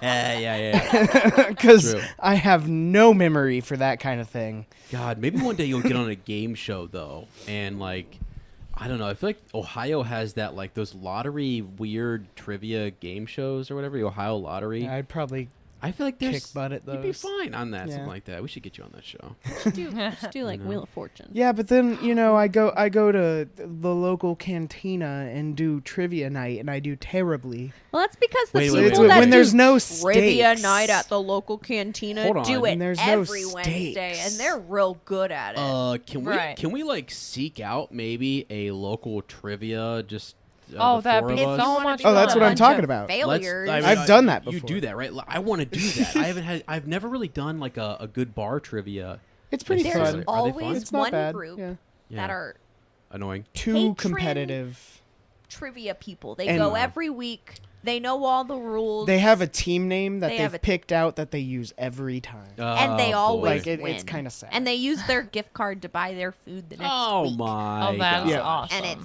yeah. Because True. I have no memory for that kind of thing. God, maybe one day you'll get on a game show though, and I don't know. I feel like Ohio has that those lottery weird trivia game shows or whatever. The Ohio Lottery. I'd probably I feel like there's kick butt at you'd be those. fine on that, Yeah. something like that. We should get you on that show. just do like know. Wheel of Fortune. Yeah, but then I go to the local cantina and do trivia night, and I do terribly. Well, that's because the Wait, people wait, that wait. when do there's no trivia stakes. night at the local cantina Hold on. do it And there's no every Wednesday, stakes. and they're real good at it. Right. Can we seek out maybe a local trivia just Oh, the that'd four be of us? so much Oh, that's fun. what I'm Bunch talking of about. Failures. I've done that You before. do that, right? I want to do that. I've never really done a good bar trivia. It's pretty There's There's fun. Are they fun? always It's not one bad. group Yeah. Yeah. that are Annoying. Too patron- competitive. trivia people. They And- go every week. They know all the rules. They have a team name that They have they've a- picked out that they use every time. and they Oh, always boy. win. It's kind of sad. And they use their gift card to buy their food the next Oh week. my! Oh, that's God. Yeah. awesome. And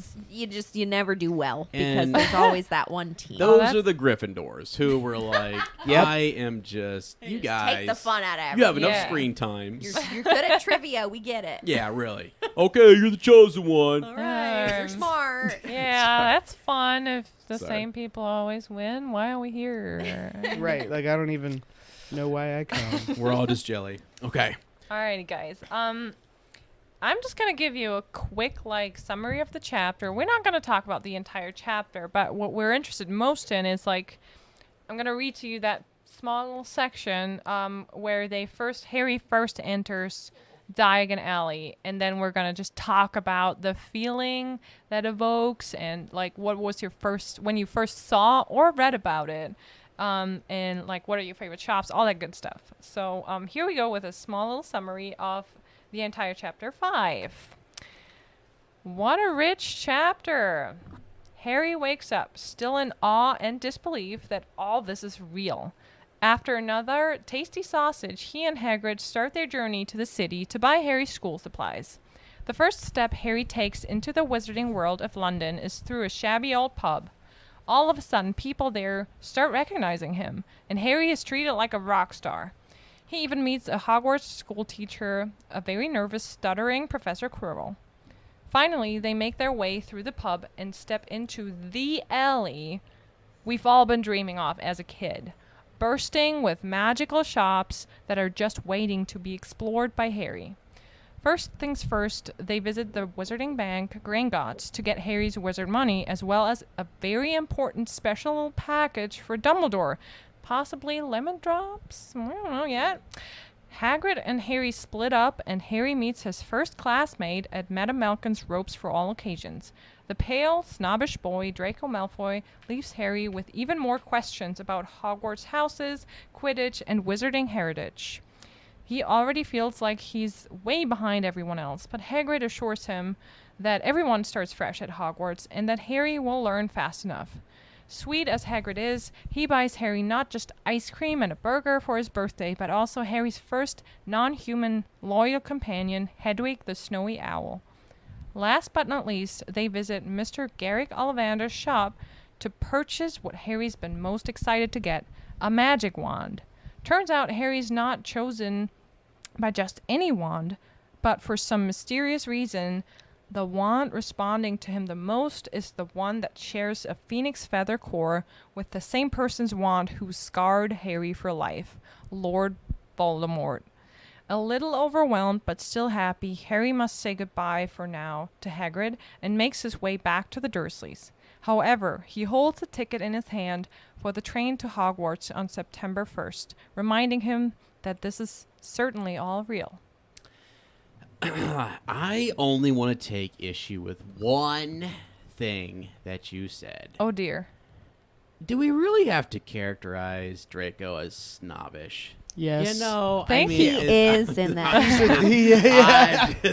it's you never do well because And- there's always that one team. Those that's- are the Gryffindors who were like, Yep. I am just you guys. Take the fun out of everything. You have enough Yeah. screen time. You're good at trivia. We get it. Yeah, really. Okay, you're the chosen one. All right. You're Um, smart. Yeah, that's fun. If the Sorry. same people always win, why are we here? Right. I don't even know why I come. We're all just jelly. Okay. Alrighty, guys. I'm just gonna give you a quick summary of the chapter. We're not gonna talk about the entire chapter, but what we're interested most in is I'm gonna read to you that small little section where Harry first enters Diagon Alley, and then we're gonna just talk about the feeling that evokes and what was when you first saw or read about it. And what are your favorite shops, all that good stuff. So here we go with a small little summary of the entire chapter 5. What a rich chapter. Harry wakes up, still in awe and disbelief that all this is real. After another tasty sausage, he and Hagrid start their journey to the city to buy Harry's school supplies. The first step Harry takes into the wizarding world of London is through a shabby old pub. All of a sudden, people there start recognizing him, and Harry is treated like a rock star. He even meets a Hogwarts school teacher, a very nervous, stuttering Professor Quirrell. Finally, they make their way through the pub and step into the alley we've all been dreaming of as a kid, bursting with magical shops that are just waiting to be explored by Harry. First things first, they visit the Wizarding Bank, Gringotts, to get Harry's wizard money, as well as a very important special package for Dumbledore. Possibly lemon drops? I don't know yet. Hagrid and Harry split up, and Harry meets his first classmate at Madame Malkin's Ropes for All Occasions. The pale, snobbish boy, Draco Malfoy, leaves Harry with even more questions about Hogwarts houses, Quidditch, and wizarding heritage. He already feels like he's way behind everyone else, but Hagrid assures him that everyone starts fresh at Hogwarts and that Harry will learn fast enough. Sweet as Hagrid is, he buys Harry not just ice cream and a burger for his birthday, but also Harry's first non-human loyal companion, Hedwig the Snowy Owl. Last but not least, they visit Mr. Garrick Ollivander's shop to purchase what Harry's been most excited to get, a magic wand. Turns out Harry's not chosen by just any wand, but for some mysterious reason, the wand responding to him the most is the one that shares a phoenix feather core with the same person's wand who scarred Harry for life, Lord Voldemort. A little overwhelmed but still happy, Harry must say goodbye for now to Hagrid and makes his way back to the Dursleys. However, he holds a ticket in his hand for the train to Hogwarts on September 1st, reminding him that this is certainly all real. I only want to take issue with one thing that you said. Oh dear. Do we really have to characterize Draco as snobbish? Yes. You know, Thank He you. is in that.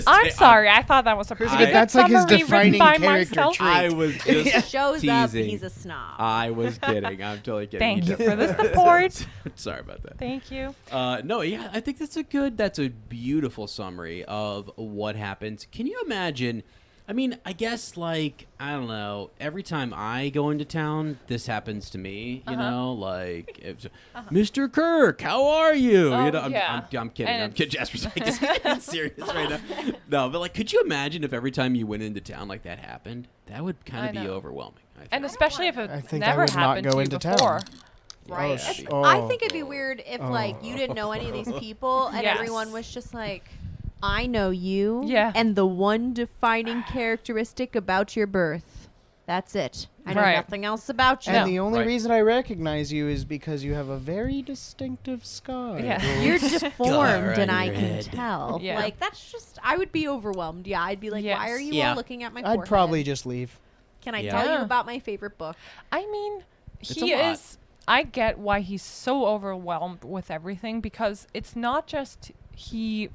I'm sorry. I thought that was a pretty good that's like his summary written defining by character myself. trait. I was just Shows up, teasing. he's a snob. I was kidding. I'm totally kidding. Thank you did- for the support. Sorry about that. Thank you. No, yeah, I think that's a beautiful summary of what happens. Can you imagine? I mean, I guess, like, I don't know, every time I go into town, this happens to me, you know, like, Mr. Kirk, how are you? Oh, You know, yeah. I'm kidding. And I'm kidding. Jasper's like, is he being serious right now? No, but, like, could you imagine if every time you went into town like that happened? That would kind I of be know. overwhelming, I think. And especially if I it think I never would not happened go to you into town. before. Right. Oh, I think it'd be weird if like you didn't know any of these people and Yes. everyone was just like, I know you. Yeah. And the one defining characteristic about your birth. That's it. I know Right. nothing else about you. And No. the only Right. reason I recognize you is because you have a very distinctive scar. Yeah. You're deformed on and I your can head. tell. Yeah. Like that's just I would be overwhelmed. Yeah, I'd be like, why are Yes. you Yeah. all looking at my I'd forehead? probably just leave. Can I Yeah. tell you Yeah. about my favorite book? I mean, It's he a lot. is. I get why he's so overwhelmed with everything because it's not just he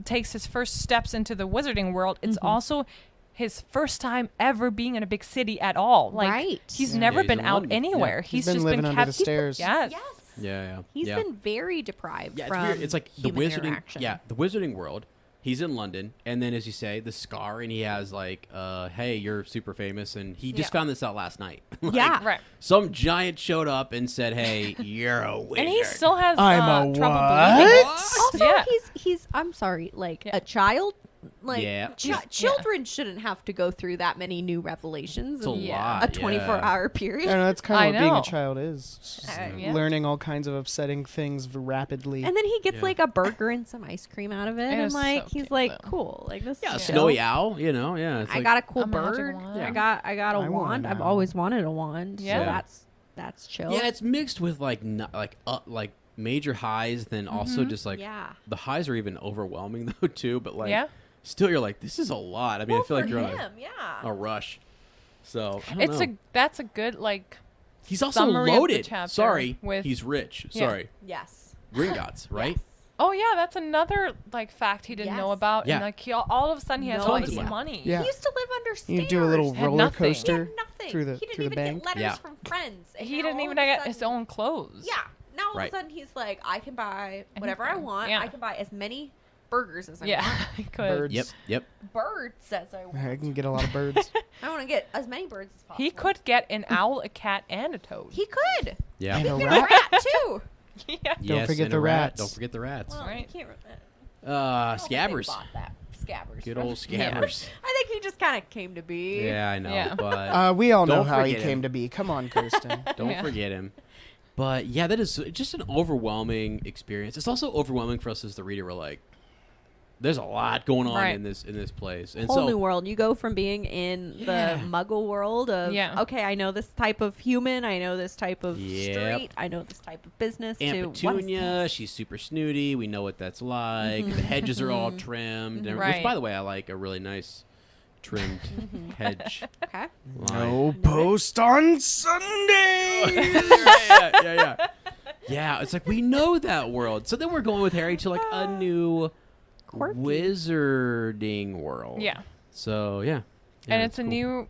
takes his first steps into the wizarding world. It's also his first time ever being in a big city at all. Like Right. he's Yeah. never Yeah, he's been in out London. anywhere. Yeah. He's been just living been under the kept. stairs. Yes. Yes. Yeah. He's yeah. been very deprived Yeah, it's from weird. It's like the human wizarding. interaction. Yeah, the wizarding world. He's in London, and then as you say, the scar, and he has like, hey, you're super famous, and he just Yeah. found this out last night. Like, Yeah. Right. some giant showed up and said, hey, you're a wizard. And he still has I'm a trouble what? believing it. Also, Yeah. he's I'm sorry, like Yeah. a child. Like Yeah. Yeah. children shouldn't have to go through that many new revelations It's a in Yeah. lot. a 24-hour period. And that's kind I of what being know. a child is. Just Yeah. learning all kinds of upsetting things rapidly. And then he gets Yeah. like a burger and some ice cream out of it, It and was like so he's cute, like, though. cool, like this. Yeah, is snowy chill. owl, you know, yeah. It's I like, got a cool A magic bird. wand. I got a I want wand. an I've owl. always wanted a wand. Yeah. So that's chill. yeah, it's mixed with like like major highs, then also just like Yeah. the highs are even overwhelming though too. But like, Yeah. still, you're like, this is a lot. I mean, I feel like for you're on him, yeah. a rush. So I don't It's know. that's a good like. He's also summary of the loaded. chapter Sorry, with- he's rich. Yeah. Sorry, Yes. Gringotts, right? Yes. Oh yeah, that's another like fact he didn't know Yes. about. Yeah. And like he all of a sudden he has No all idea. this money. Yeah. He used to live under stairs. You do a little Had roller nothing. He coaster had nothing. through the he didn't through the even bank. get letters Yeah. from friends. And He now didn't all even of a get his sudden- own clothes. Yeah. Now all Right. of a sudden he's like, I can buy whatever I Anything. want. Yeah. I can buy as many burgers as I Yeah, want. I could. Birds. Yep. Bird says I want. I can get a lot of birds. I want to get as many birds as possible. He could get an owl, a cat, and a toad. He could. Yeah. And He a could rat. get a rat too. yeah. Yes, forget and the a rat. rats. Don't forget the rats. Well, Right. you can't. I don't think they Scabbers. bought that, Scabbers. Good old Scabbers. I think he just kind of came to be. Yeah, I know. Yeah. But We all know don't how he forget came him. to be. Come on, Kirsten. Don't Yeah. forget him. But yeah, that is just an overwhelming experience. It's also overwhelming for us as the reader. We're like, there's a lot going on Right. in this place, and Whole so new world. You go from being in Yeah. the Muggle world of okay, I know this type of human, I know this type of Yep. street, I know this type of business. Aunt to what is Petunia, this? she's super snooty. We know what that's like. The hedges are all trimmed, and, which, Right. by the way, I like a really nice trimmed hedge. Okay. line. No post on Sunday. yeah. Yeah, it's like we know that world. So then we're going with Harry to like a new Quirky. wizarding world. Yeah. So yeah. And it's a new,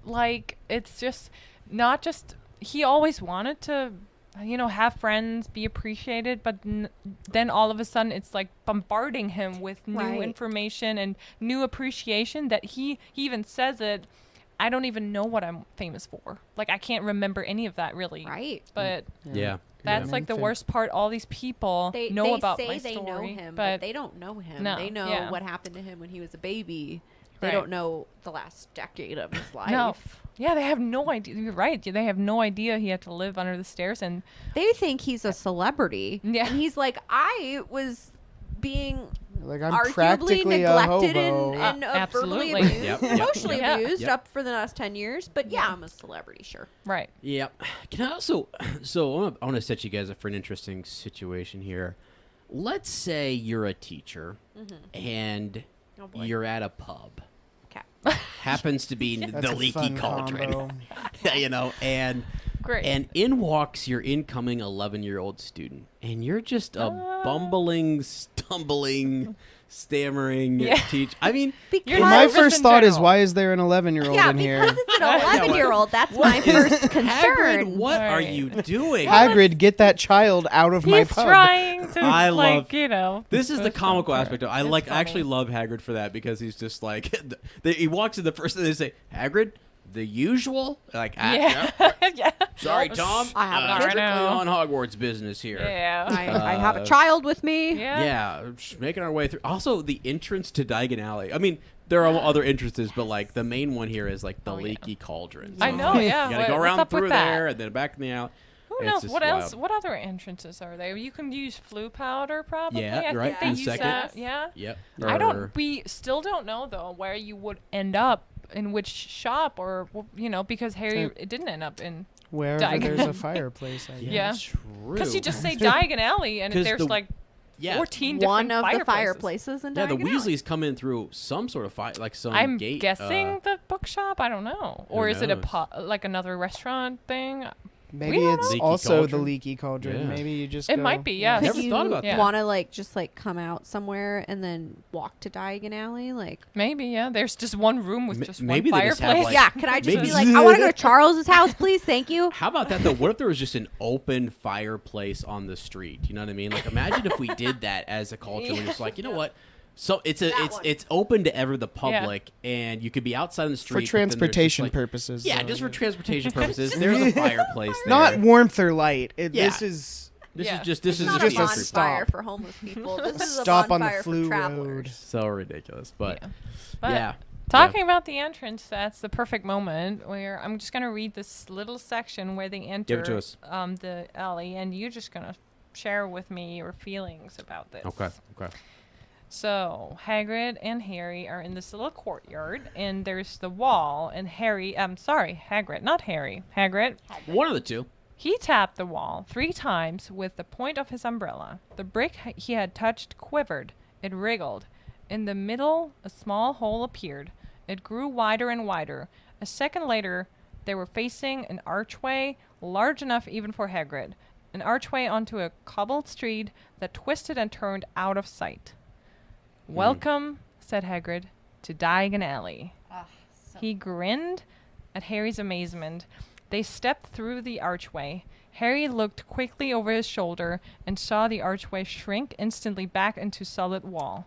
like, it's just not just, he always wanted to, have friends, be appreciated, but then all of a sudden it's like bombarding him with new Right. information and new appreciation that he even says it, I don't even know what I'm famous for. Like, I can't remember any of that really. Right. But Yeah. that's like the worst part. All these people know about my say story. they know him, but they don't know him. No, They know yeah. what happened to him when he was a baby. They Right. don't know the last decade of his life. No. Yeah, they have no idea. You're right. They have no idea he had to live under the stairs. And They think he's a celebrity. Yeah. And he's like, I was being Like I'm arguably practically a neglected hobo. and verbally Absolutely. abused, Yep. emotionally Yeah. abused Yep. up for the last 10 years. But yeah, I'm a celebrity, sure. right. Yep. Can I also? So I want to set you guys up for an interesting situation here. Let's say you're a teacher and Oh, boy. you're at a pub. Okay. Happens to be That's the a leaky fun cauldron. combo. And Great. and in walks your incoming 11-year-old student, and you're just a bumbling, stumbling, stammering Yeah. teacher. I mean, You're Well, my nervous first in thought is, general. why is there an 11-year-old Yeah, in here? because it's an 11-year-old. That's my first concern. Hagrid, what are Right. you doing? Hagrid, get that child out of my He's pub. trying to, I like, love- This is the comical aspect of it. I It's like actually funny. love Hagrid for that because he's just like he walks in the first thing they say, Hagrid, the usual? Like Yeah. yeah. sorry, Tom. I have it strictly right now. on Hogwarts business here. Yeah. I have a child with me. Yeah. Yeah, just making our way through. Also, the entrance to Diagon Alley. I mean, there are other entrances, but like the main one here is like the Oh, yeah. leaky cauldron. I know, yeah. You gotta go What's around up with through that? there and then back in the alley. Who It's knows? just What else? wild. What other entrances are there? You can use flu powder, probably. Yeah, I right, think they in the use second. that. Yeah. Yep. I Or- don't. We still don't know though where you would end up in which shop, or because Harry So- it didn't end up in. Wherever Diagon. there's a fireplace, I guess. Yeah. True. Because you just say Diagon Alley, and 'Cause there's the- like yeah. 14 One different of the fireplaces. fireplaces in Yeah, the Diagon Alley. Weasleys come in through some sort of like some I'm gate. guessing the bookshop. I don't know, or is it knows? like another restaurant thing? Maybe don't it's know. Leaky also the cauldron? leaky cauldron. Yeah. Maybe you just It go- might be, yeah. Never you thought about that. want to just come out somewhere and then walk to Diagon Alley, like. Maybe, yeah. There's just one room with M- just maybe one they just have, fireplace. like- Yeah, can I just maybe- be like, I want to go to Charles's house, please, thank you. How about that though? What if there was just an open fireplace on the street? You know what I mean? Like imagine if we did that as a culture. We're just like, you know what? So it's one. it's open to the public, and you could be outside in the For street but then there's just, transportation like- purposes. Yeah, though. just for transportation purposes. There's a fireplace there. Not warmth or light. Yeah. This is This Yeah. is just this It's is not just a the just a entry bonfire stop. for homeless people. This is a stop on the bonfire flu for road. travelers. So ridiculous, but Yeah. But yeah. talking about the entrance, that's the perfect moment where I'm just gonna read this little section where they enter Give it to us. the alley, and you're just gonna share with me your feelings about this. Okay. So Hagrid and Harry are in this little courtyard, and there's the wall, and Hagrid, not Harry. Hagrid. One of the two. He tapped the wall 3 times with the point of his umbrella. The brick he had touched quivered. It wriggled. In the middle, a small hole appeared. It grew wider and wider. A second later, they were facing an archway large enough even for Hagrid. An archway onto a cobbled street that twisted and turned out of sight. Welcome, said Hagrid, to Diagon Alley. He grinned at Harry's amazement. They stepped through the archway. Harry looked quickly over his shoulder and saw the archway shrink instantly back into solid wall.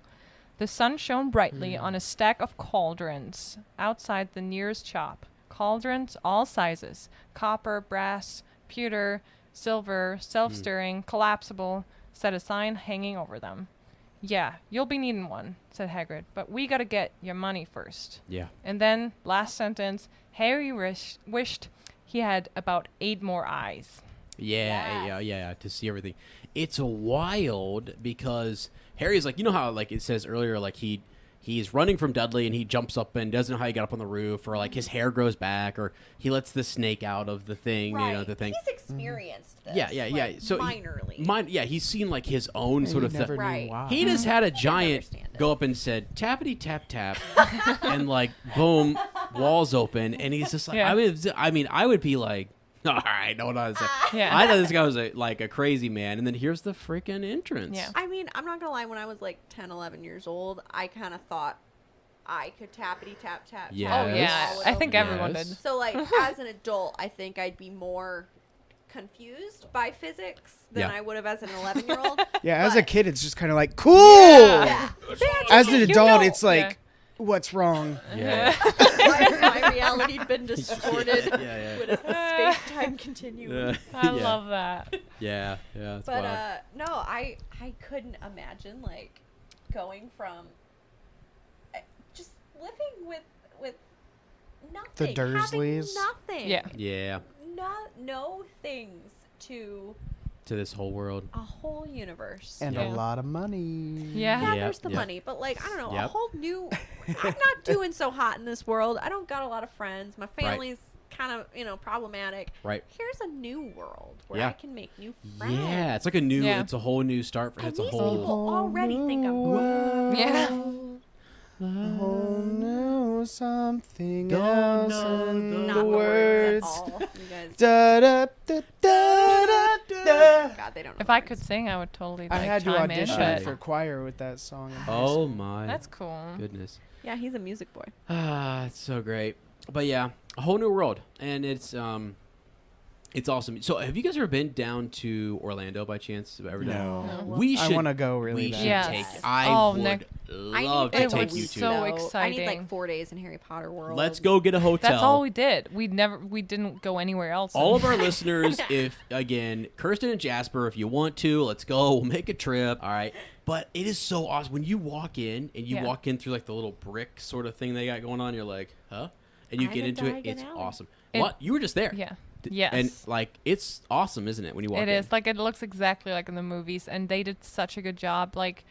The sun shone brightly on a stack of cauldrons outside the nearest shop. Cauldrons all sizes: copper, brass, pewter, silver, self-stirring, collapsible, said a sign hanging over them. Yeah, you'll be needing one, said Hagrid, but we gotta get your money first. Yeah. And then, last sentence, Harry wished he had about 8 more eyes. Yeah, to see everything. It's wild because Harry's like, you know how like it says earlier, like he's running from Dudley and he jumps up and doesn't know how he got up on the roof, or like his hair grows back, or he lets the snake out of the thing, Right. you know, the thing. He's experienced this. Yeah. Like, So minorly. he's seen like his own sort of never thing. knew Right. why. He just had a giant understand it. go up and said tappity tap tap, and like boom, walls open, and he's just like, Yeah. I would be like, all right, hold on a second. Yeah. I thought this guy was like a crazy man, and then here's the freaking entrance. Yeah. I mean, I'm not going to lie. When I was like 10, 11 years old, I kind of thought I could tappity tap tap. Yes. Oh, yeah. All I think over. everyone Yes. did. So, like, as an adult, I think I'd be more confused by physics than Yeah. I would have as an 11-year-old. Yeah, as a But- kid, it's just kind of like cool. Yeah. As an You adult, know- it's like, yeah. what's wrong? Yeah. Why has my reality been distorted? Yeah. What is the space-time continuum? I Yeah. love that. Yeah. It's But wild. no, I couldn't imagine like going from just living with nothing, Dursleys? having nothing, Yeah. Yeah. no things to To this whole world. a whole universe. And Yeah. a lot of money. Yeah. yeah, Yep, there's the yep. money, but like I don't know, a Yep. whole new. I'm not doing so hot in this world. I don't got a lot of friends. My family's kind of problematic. Right. Here's a new world where Yeah. I can make new friends. Yeah, it's like a new. Yeah. It's a whole new start. And It's these a whole. people already think I'm cool. World. Yeah. Oh no, something Don't else know in the Not the the words words. at all. You guys, Da, da, da, da, da, da. God, they don't know If the I words. could sing, I would totally I like, had to chime in, audition but for choir with that song. in high Oh school. my that's cool. goodness. Yeah, he's a music boy. It's so great. But yeah, a whole new world, and it's awesome. So, have you guys ever been down to Orlando by chance? Ever done? No. We I should. want to go really We bad. should Yes. take. Oh, I would Nick. love I to need take a you week, to. so though. I exciting. need like 4 days in Harry Potter World. Let's go get a hotel. That's all we did. We didn't go anywhere else. All of our listeners, if again, Kirsten and Jasper, if you want to, let's go. We'll make a trip. All right. But it is so awesome when you walk in and you Yeah. walk in through like the little brick sort of thing they got going on. You're like, huh? And you I'm get in into it. Diagon It's Alley. awesome. And- What? You were just there. Yeah. Yes. And like, it's awesome, isn't it? When you walk It in. is. Like, it looks exactly like in the movies, and they did such a good job. Like,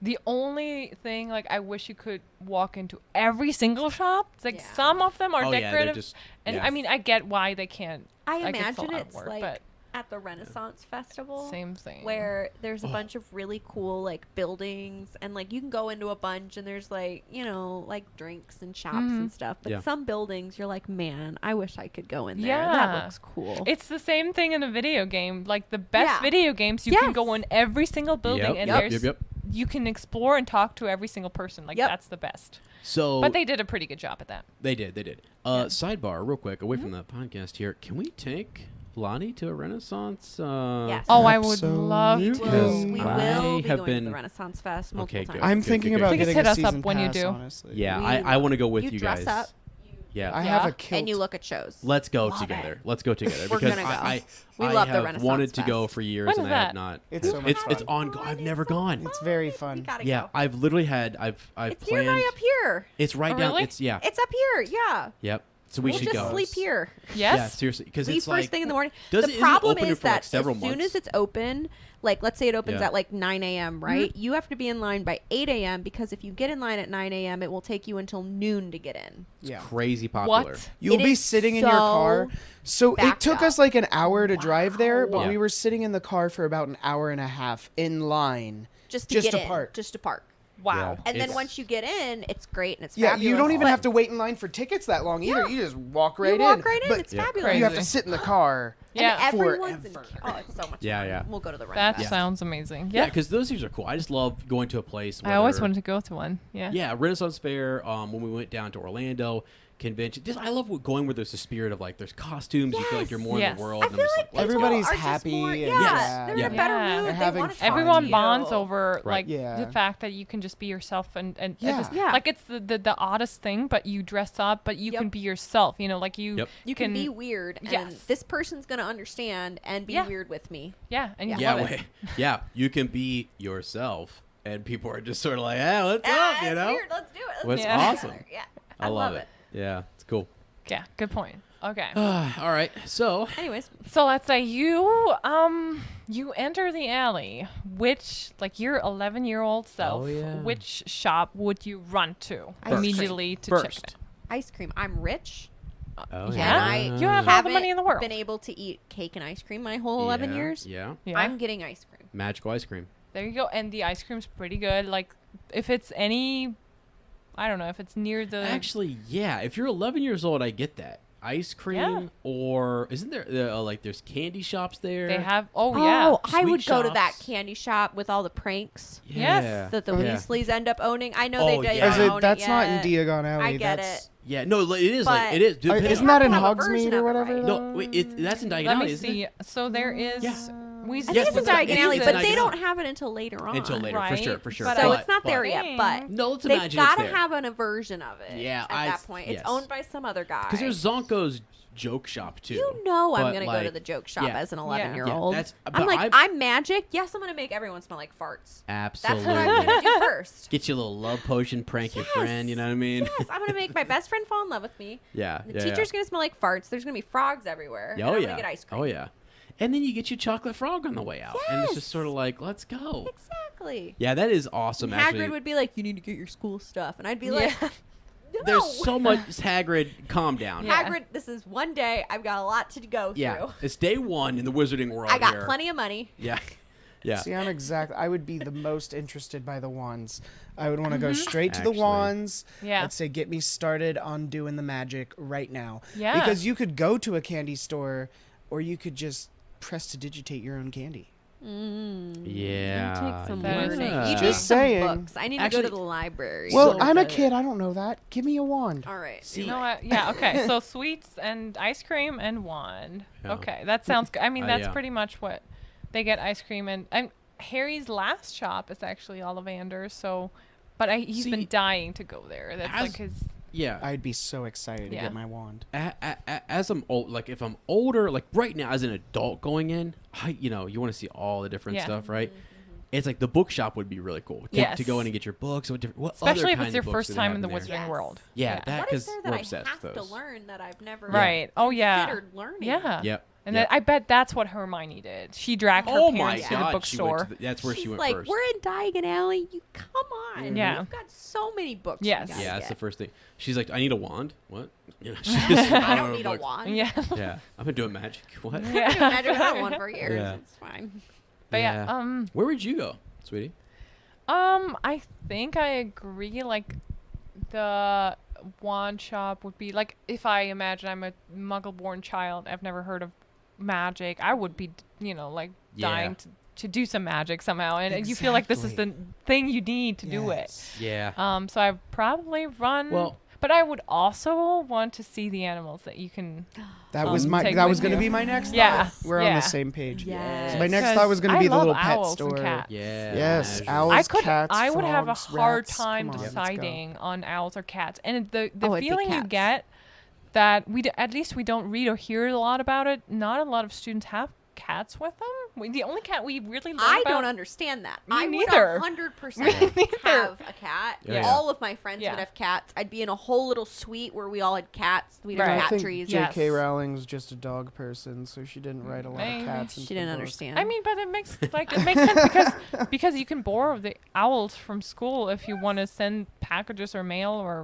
the only thing, like, I wish you could walk into every single shop. It's like, Yeah. some of them are Oh, yeah, they're decorative. just- and, yeah. I mean, I get why they can't. I like, it's a imagine lot of it's work, like but at the Renaissance Festival. same thing. Where there's a Oh. bunch of really cool like buildings and like you can go into a bunch and there's like like drinks and shops and stuff, but Yeah. some buildings you're like, man, I wish I could go in there. Yeah. That looks cool. It's the same thing in a video game. Like, the best Yeah. video games, you can Yes. go in every single building, and there's Yep. you can explore and talk to every single person. Like, Yep. that's the best. So But they did a pretty good job at that. They did. Sidebar, real quick, away from the podcast here. Can we take Lottie to a Renaissance? Yes. Oh, I would love Absolutely. to. Because we I will be have going to been- the Renaissance Fest multiple Okay, good. times. I'm Good, thinking good, about good. Please getting hit a us up season when you pass, do. honestly. Yeah, We I want to go with you you dress guys. up Yeah, I Yeah. have a kilt. and you look at shows. let's go Love together. it. Let's go together We're because gonna go. I We love the have Renaissance wanted to go Fest. for years When and is I have that? not. It's so much It's fun. on. I've never gone. It's very We fun. gotta Yeah, go. I've literally had. I've It's planned. nearby up here. It's right Oh, down. really? It's yeah. It's up here. Yeah. Yep. So we we'll should just go. sleep here. Yes? Yeah, seriously, because Leave it's first like thing in the morning. Does The it- isn't it problem open is for, like, that several as soon months? as it's open, like let's say it opens Yeah. at like 9 a.m., right? You have to be in line by 8 a.m. because if you get in line at 9 a.m., it will take you until noon to get in. Yeah. crazy popular. What? You'll It be is sitting in your car. So it backed took up. us like an hour to drive there, but Wow. we were sitting in the car for about an hour and a half in line. Just to Just get to in. park. Just to park. Wow. Yeah. And then It's- once you get in, it's great and it's Yeah, fabulous. you don't even but have to wait in line for tickets that long either. Yeah. You just walk right you in. walk right in. But It's Yeah. fabulous. you have to Crazy. sit in the car. Yeah. And everyone's in. Forever. Oh, it's so much Yeah, fun. yeah. We'll go to the That Renaissance. sounds amazing. Yeah, Yeah. because those things are cool. I just love going to a place. I always whether- wanted to go to one. Yeah. Yeah, Renaissance Fair. When we went down to Orlando convention, just I love going where there's a spirit of like there's costumes. You feel like you're more in Yes. the world. I and feel I'm just like like, let's people Everybody's are just happy more- and- yeah, Yes. they're Yeah. in a better Yeah. mood. They're They having wanna fun. Everyone you. bonds over Right. like Yeah. the fact that you can just be yourself and Yeah. it's Yeah. like it's the oddest thing, but you dress up, but you Yep. can be yourself. You know, like you Yep. You can be weird, and Yes. this person's gonna understand and be Yeah. weird with me. yeah, and you yeah, love it. yeah, you can be yourself and people are just sort of like, "Ah, what's up?" You it's know, weird. Let's do it. Let's what's do it awesome. together. Yeah, I love it. Yeah, it's cool. Yeah, good point. Okay. All right, so Anyways, So let's say you enter the alley. Which, like, your 11-year-old self, Oh, yeah. which shop would you run to Ice cream. immediately to check First. it ice cream. I'm rich. oh Yeah. yeah, I You have all the money in the world. Been able to eat cake and ice cream my whole 11 years. Yeah, Yeah. I'm getting ice cream. magical ice cream. There you go. And the ice cream's pretty good. Like, if it's any, I don't know, if it's near the. Actually, yeah. If you're 11 years old, I get that. Ice cream, Yeah. or isn't there like there's candy shops there? They have. Oh, yeah. Oh, I Sweet would go to that shops. candy shop with all the pranks Yes. that the Yeah. Weasleys end up owning. I know Oh, they yeah. Is don't it, own that's it not in yet. Diagon Alley. I get that's, it. Yeah, no, it is like But- it is. Uh, depending isn't on- that in Have a version Hogsmeade or of it, whatever? right? No, wait, that's in Diagon Let Alley, me isn't see. it? So there is. Yeah. I Weasley- think Yes, it's in but that- Diagon it Alley, is but in they Diagon don't Alley. have it until later on. Until later, for Right. sure, for sure. But So I- it's not there yet, but No, let's they've imagine got it's to there. have a version of it. Yeah, at that point, yes. it's owned by some other guy. Because there's Zonko's joke shop too. You know I'm But, gonna go to like, the joke shop yeah. as an Yeah. 11-year-old. Yeah, that's- I'm but like, I'm magic. Yes, I'm gonna make everyone smell like farts. That's Absolutely. what I'm gonna do first. Get you a little love potion, prank your friend. You know what I mean? Yes, I'm gonna make my best friend fall in love with me. Yeah. The yeah, teacher's gonna smell like farts. There's gonna be frogs everywhere. yeah. and Oh I'm yeah. gonna get ice cream. Oh yeah. And then you get your chocolate frog on the way out, and it's just Yes. sort of like, let's go. Exactly. Yeah, that is awesome. And Actually, Hagrid would be like, "You need to get your school stuff," and I'd be like, Yeah. "No." there's so much. Hagrid, calm down. Yeah. Hagrid, this is one day. I've got a lot to go Yeah, through. it's day one in the wizarding world. I got here. plenty of money. Yeah, yeah. See, I would be the most interested by the wands. I would want to go straight to Actually. the wands. Yeah. Let's say get me started on doing the magic right now. Yeah. Because you could go to a candy store, or you could just press to digitate your own candy. Yeah. Take some That is learning. nice. You Just need some saying. books. I need to Actually- go to the library. Well, So- I'm a kid. I don't know that. Give me a wand. All right. See, You know what? Yeah, okay. So sweets and ice cream and wand. Yeah. Okay, that sounds good. I mean, that's yeah. pretty much what they get ice cream and Harry's last shop is actually Ollivander, so but he's See, been dying to go there. That's as- like his yeah. I'd be so excited to Yeah. get my wand. As I'm old, like if I'm older, like right now as an adult going in, you want to see all the different Yeah. stuff, right? It's like the bookshop would be really cool Yes. to go in and get your books. What especially other if kinds it's your of books first do they time have in the there? Wizarding Yes. World. Yeah, that What because is there that we're I obsessed have with to those. learn that I've never Right. Oh yeah. considered learning? Yeah. Yep. And yep. I bet that's what Hermione did. She dragged her Oh my parents to the God, she bookstore. went to that's where She's she went like, first. we're in Diagon Alley. You come on. Yeah. You've got so many books. we Yes. gotta Yeah, that's the get. first thing. She's like, I need a wand. What? You know, she's just, I don't know need a books. wand. Yeah. Yeah, I've been doing magic. What? I've been doing magic without one for years. Yeah. It's fine. But yeah, Where would you go, sweetie? I think I agree. Like, the wand shop would be like if I imagine I'm a Muggle-born child, I've never heard of magic. I would be, like Yeah. dying to do some magic somehow, and you feel like this is the thing you need to do it. Yeah. So I'd probably run. Well- but I would also want to see the animals that you can. That was take that was with going to you. be my next Yeah. thought. We're on Yeah. the same page. Yes. So my next Because thought was going to be I the love little pet owls and store. cats. Yeah. Yes, Azure. owls, cats, I would have a frogs, hard rats. time Come on, let's go. deciding on owls or cats, and the Oh, it'd be feeling you cats. get that at least we don't read or hear a lot about it. Not a lot of students have cats with them. The only cat we really learn I about. don't understand that. Me I neither. would 100% Me neither. have a cat. Yeah. All of my friends Yeah. would have cats. I'd be in a whole little suite where we all had cats. We'd Right. have I cat think trees. J.K. Yes. Rowling's just a dog person, so she didn't write a lot Maybe. of cats. She into didn't the book. understand. I mean, but it makes sense because you can borrow the owls from school if you want to send packages or mail or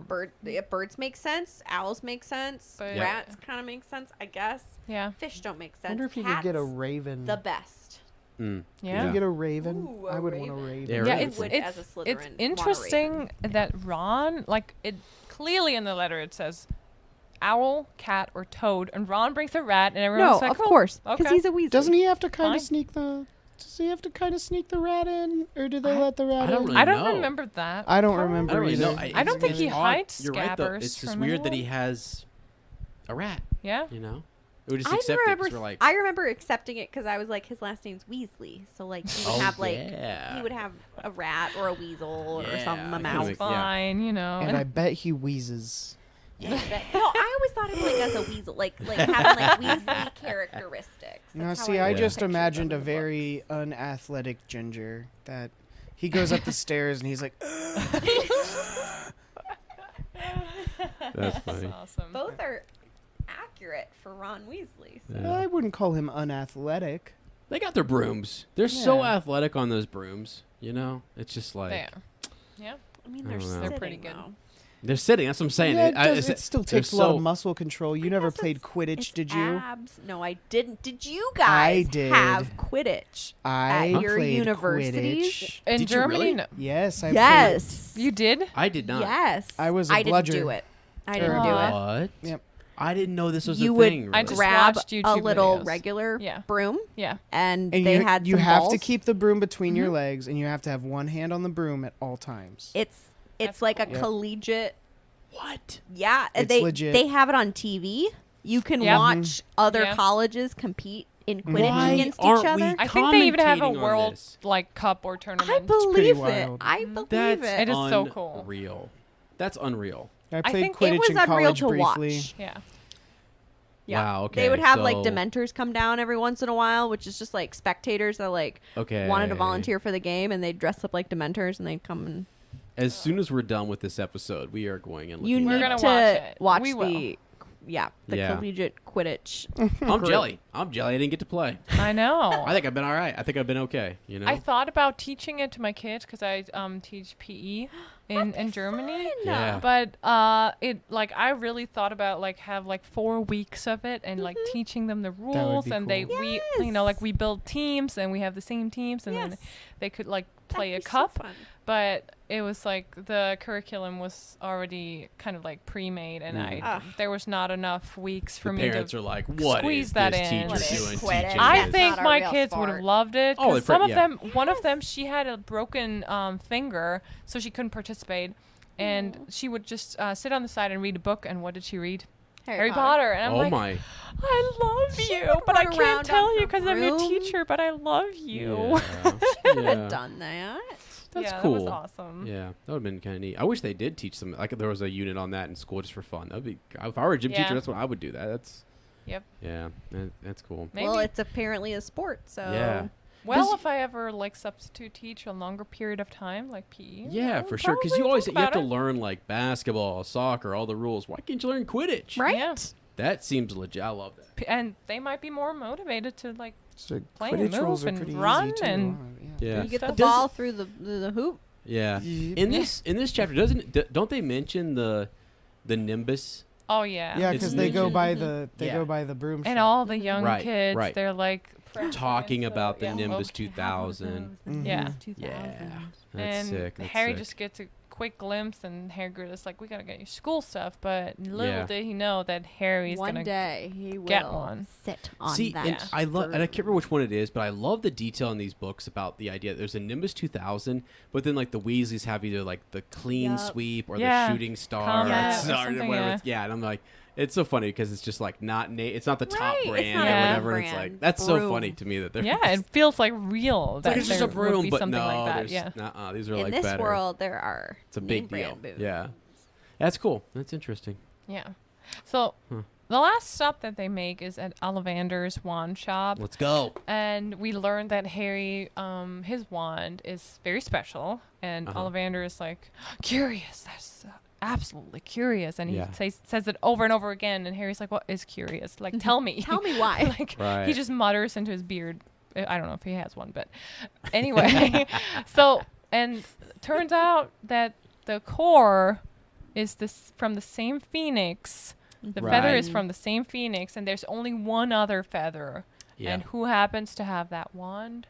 birds make sense. Owls make sense. But- Yeah. Rats kind of make sense, I guess. yeah. Fish don't make I sense. wonder if you could Cats, get a raven. the best. Mm. Yeah. Could you get a raven? Ooh, a I would want a raven. raven. Yeah, Yeah, right. it's Would, it's as a Slytherin, it's want a interesting raven. that Ron, like, it clearly in the letter it says owl, cat, or toad, and Ron brings a rat, and No, everyone's like, of "Oh, course, because okay." he's a Weasley. Doesn't he have to kind Fine. of sneak the? Does he have to kind of sneak the rat in, or do they let the rat I don't in? really I don't know. remember that. I don't part. remember I don't really know. either. I don't think he it's odd. hides You're right, though. scabbers It's just from weird that anyone. he has a rat. Yeah. You know, we would just I accept it remember. 'cause we're like, I remember accepting it because I was like, his last name's Weasley, so like he would oh, have like yeah. he would have a rat or a weasel or Yeah, something, a I could've mouse. Yeah. Fine, you know. And I bet he wheezes. No, I always thought of him like as a weasel, like having like Weasley characteristics. You know, That's how see, I Yeah. just pictured them imagined in a the very unathletic ginger that He goes up the stairs and he's like, That's funny. That's awesome. Both are accurate for Ron Weasley. So. Yeah. I wouldn't call him unathletic. They got their brooms. They're so Yeah. athletic on those brooms. You know, it's just like There. Yeah. I mean, I they're don't know. sitting, They're pretty good. though. they're sitting. That's what I'm saying. Yeah, it It's- still they're takes a lot so- of muscle control. You never guess played it's Quidditch, did you? Abs. No, I didn't. Did you guys did. have Quidditch I at your played universities? Quidditch. In Did you Germany, really? no. Yes, I Yes. You did? I did not. Yes. I was a I didn't bludger. do it. I didn't do it. What? Yep. I didn't know this was You a would thing. I Really. just grab watched a YouTube little videos. regular Yeah. broom, Yeah. and And they you, had you some have balls. to keep the broom between your legs, and you have to have one hand on the broom at all times. It's That's like a cool. Yep. collegiate. What? Yeah, It's they legit. they have it on TV. You can Yep. watch other Yeah. colleges compete in Quidditch Why against aren't each other. we I think they even have a commentating on world this? like cup or tournament. I pretty believe it. wild. I believe That's it. It is so cool. Unreal. That's unreal. I I played think it Quidditch was in unreal college to briefly. watch. Yeah. Yeah. Wow. Okay. They would have like so- Dementors come down every once in a while, which is just like spectators that like Okay. wanted to volunteer for the game, and they'd dress up like Dementors and they'd come and. As soon as we're done with this episode, we are going and You looking. We're need gonna to watch it. watch We will. the Yeah. collegiate Quidditch. I'm jelly. I'm jelly. I didn't get to play. I know. I think I've been all right. I think I've been okay. You know. I thought about teaching it to my kids because I teach PE in Germany. Yeah. But it like I really thought about like have like 4 weeks of it and like teaching them the would rules be and they cool. we you know like we build teams and we have the same teams and then Yes. they could like play a That'd be so cup. fun. But it was like the curriculum was already kind of like pre-made and Ugh. there was not enough weeks for the me parents to are like, "What squeeze is that this in. teacher What is doing Quidditch? teaching I this?" think not a my real kids would have sport. loved it. Oh, 'Cause they some of yeah. them, one of them, she had a broken finger, so she couldn't participate, and she would just sit on the side and read a book. And what did she read? Harry Potter. And I'm Oh like, my. I love She you, would but I run can't around tell on you her because I'm your broom. teacher. But I love you. Yeah. Could have Yeah. done that. That's yeah, cool. That was awesome. Yeah, that would have been kind of neat. I wish they did teach some. Like there was a unit on that in school just for fun. That'd be. If I were a gym Yeah. teacher, that's what I would do. That's. Yep. Yeah, that's cool. Maybe. Well, it's apparently a sport, so Yeah. well, Does- if I ever like substitute teach a longer period of time, like PE. Yeah, I'll for sure. Because probably you always think you have about to it. learn like basketball, soccer, all the rules. Why can't you learn Quidditch? right. Yeah. That seems legit. I love that. And they might be more motivated to like So Play and Quidditch rules move are and pretty run easy too. and- Yeah. You get the Does- ball through the hoop. Yeah. Yep. In this chapter, don't they mention the Nimbus? oh yeah. Yeah, It's because they go mentioned. by the Yeah. go by the broom. And shop. all the young Right, kids, right. they're like Talking about the yeah. Nimbus Okay. 2000. Yeah. Yeah. That's and sick. That's Harry sick. just gets a quick glimpse, and Hagrid is like, "We gotta get your school stuff." But little Yeah. did he know that Harry's One gonna day he will get one. sit on See, that. and I love, and I can't remember which one it is, but I love the detail in these books about the idea that there's a Nimbus 2000, but then like the Weasleys have either like the clean Yup. sweep or Yeah. the shooting star, Comet or star, something, whatever. yeah. It's- Yeah, and I'm like, it's so funny because it's just like not it's not the top Right, it's brand not or a whatever. And it's brand like that's so broom. funny to me that they're Yeah, it feels like real. it's like that it's just a there would broom, be but something no, like that. there's Yeah. these are In like this better. world, there are It's a name big deal. brand boots. Yeah, that's cool. That's interesting. Yeah. So Huh. the last stop that they make is at Alevander's wand shop. Let's go. And we learned that Harry, his wand is very special. And Uh-huh. Ollivander is like, curious. That's absolutely curious. And he Yeah. says it over and over again. And Harry's like, what is curious? Like, tell me. Tell me why. Like, Right. he just mutters into his beard. I don't know if he has one, but anyway. So, and turns out that the core is this from the same phoenix. The feather is Right. from the same phoenix, and there's only one other feather. Yeah. And who happens to have that wand?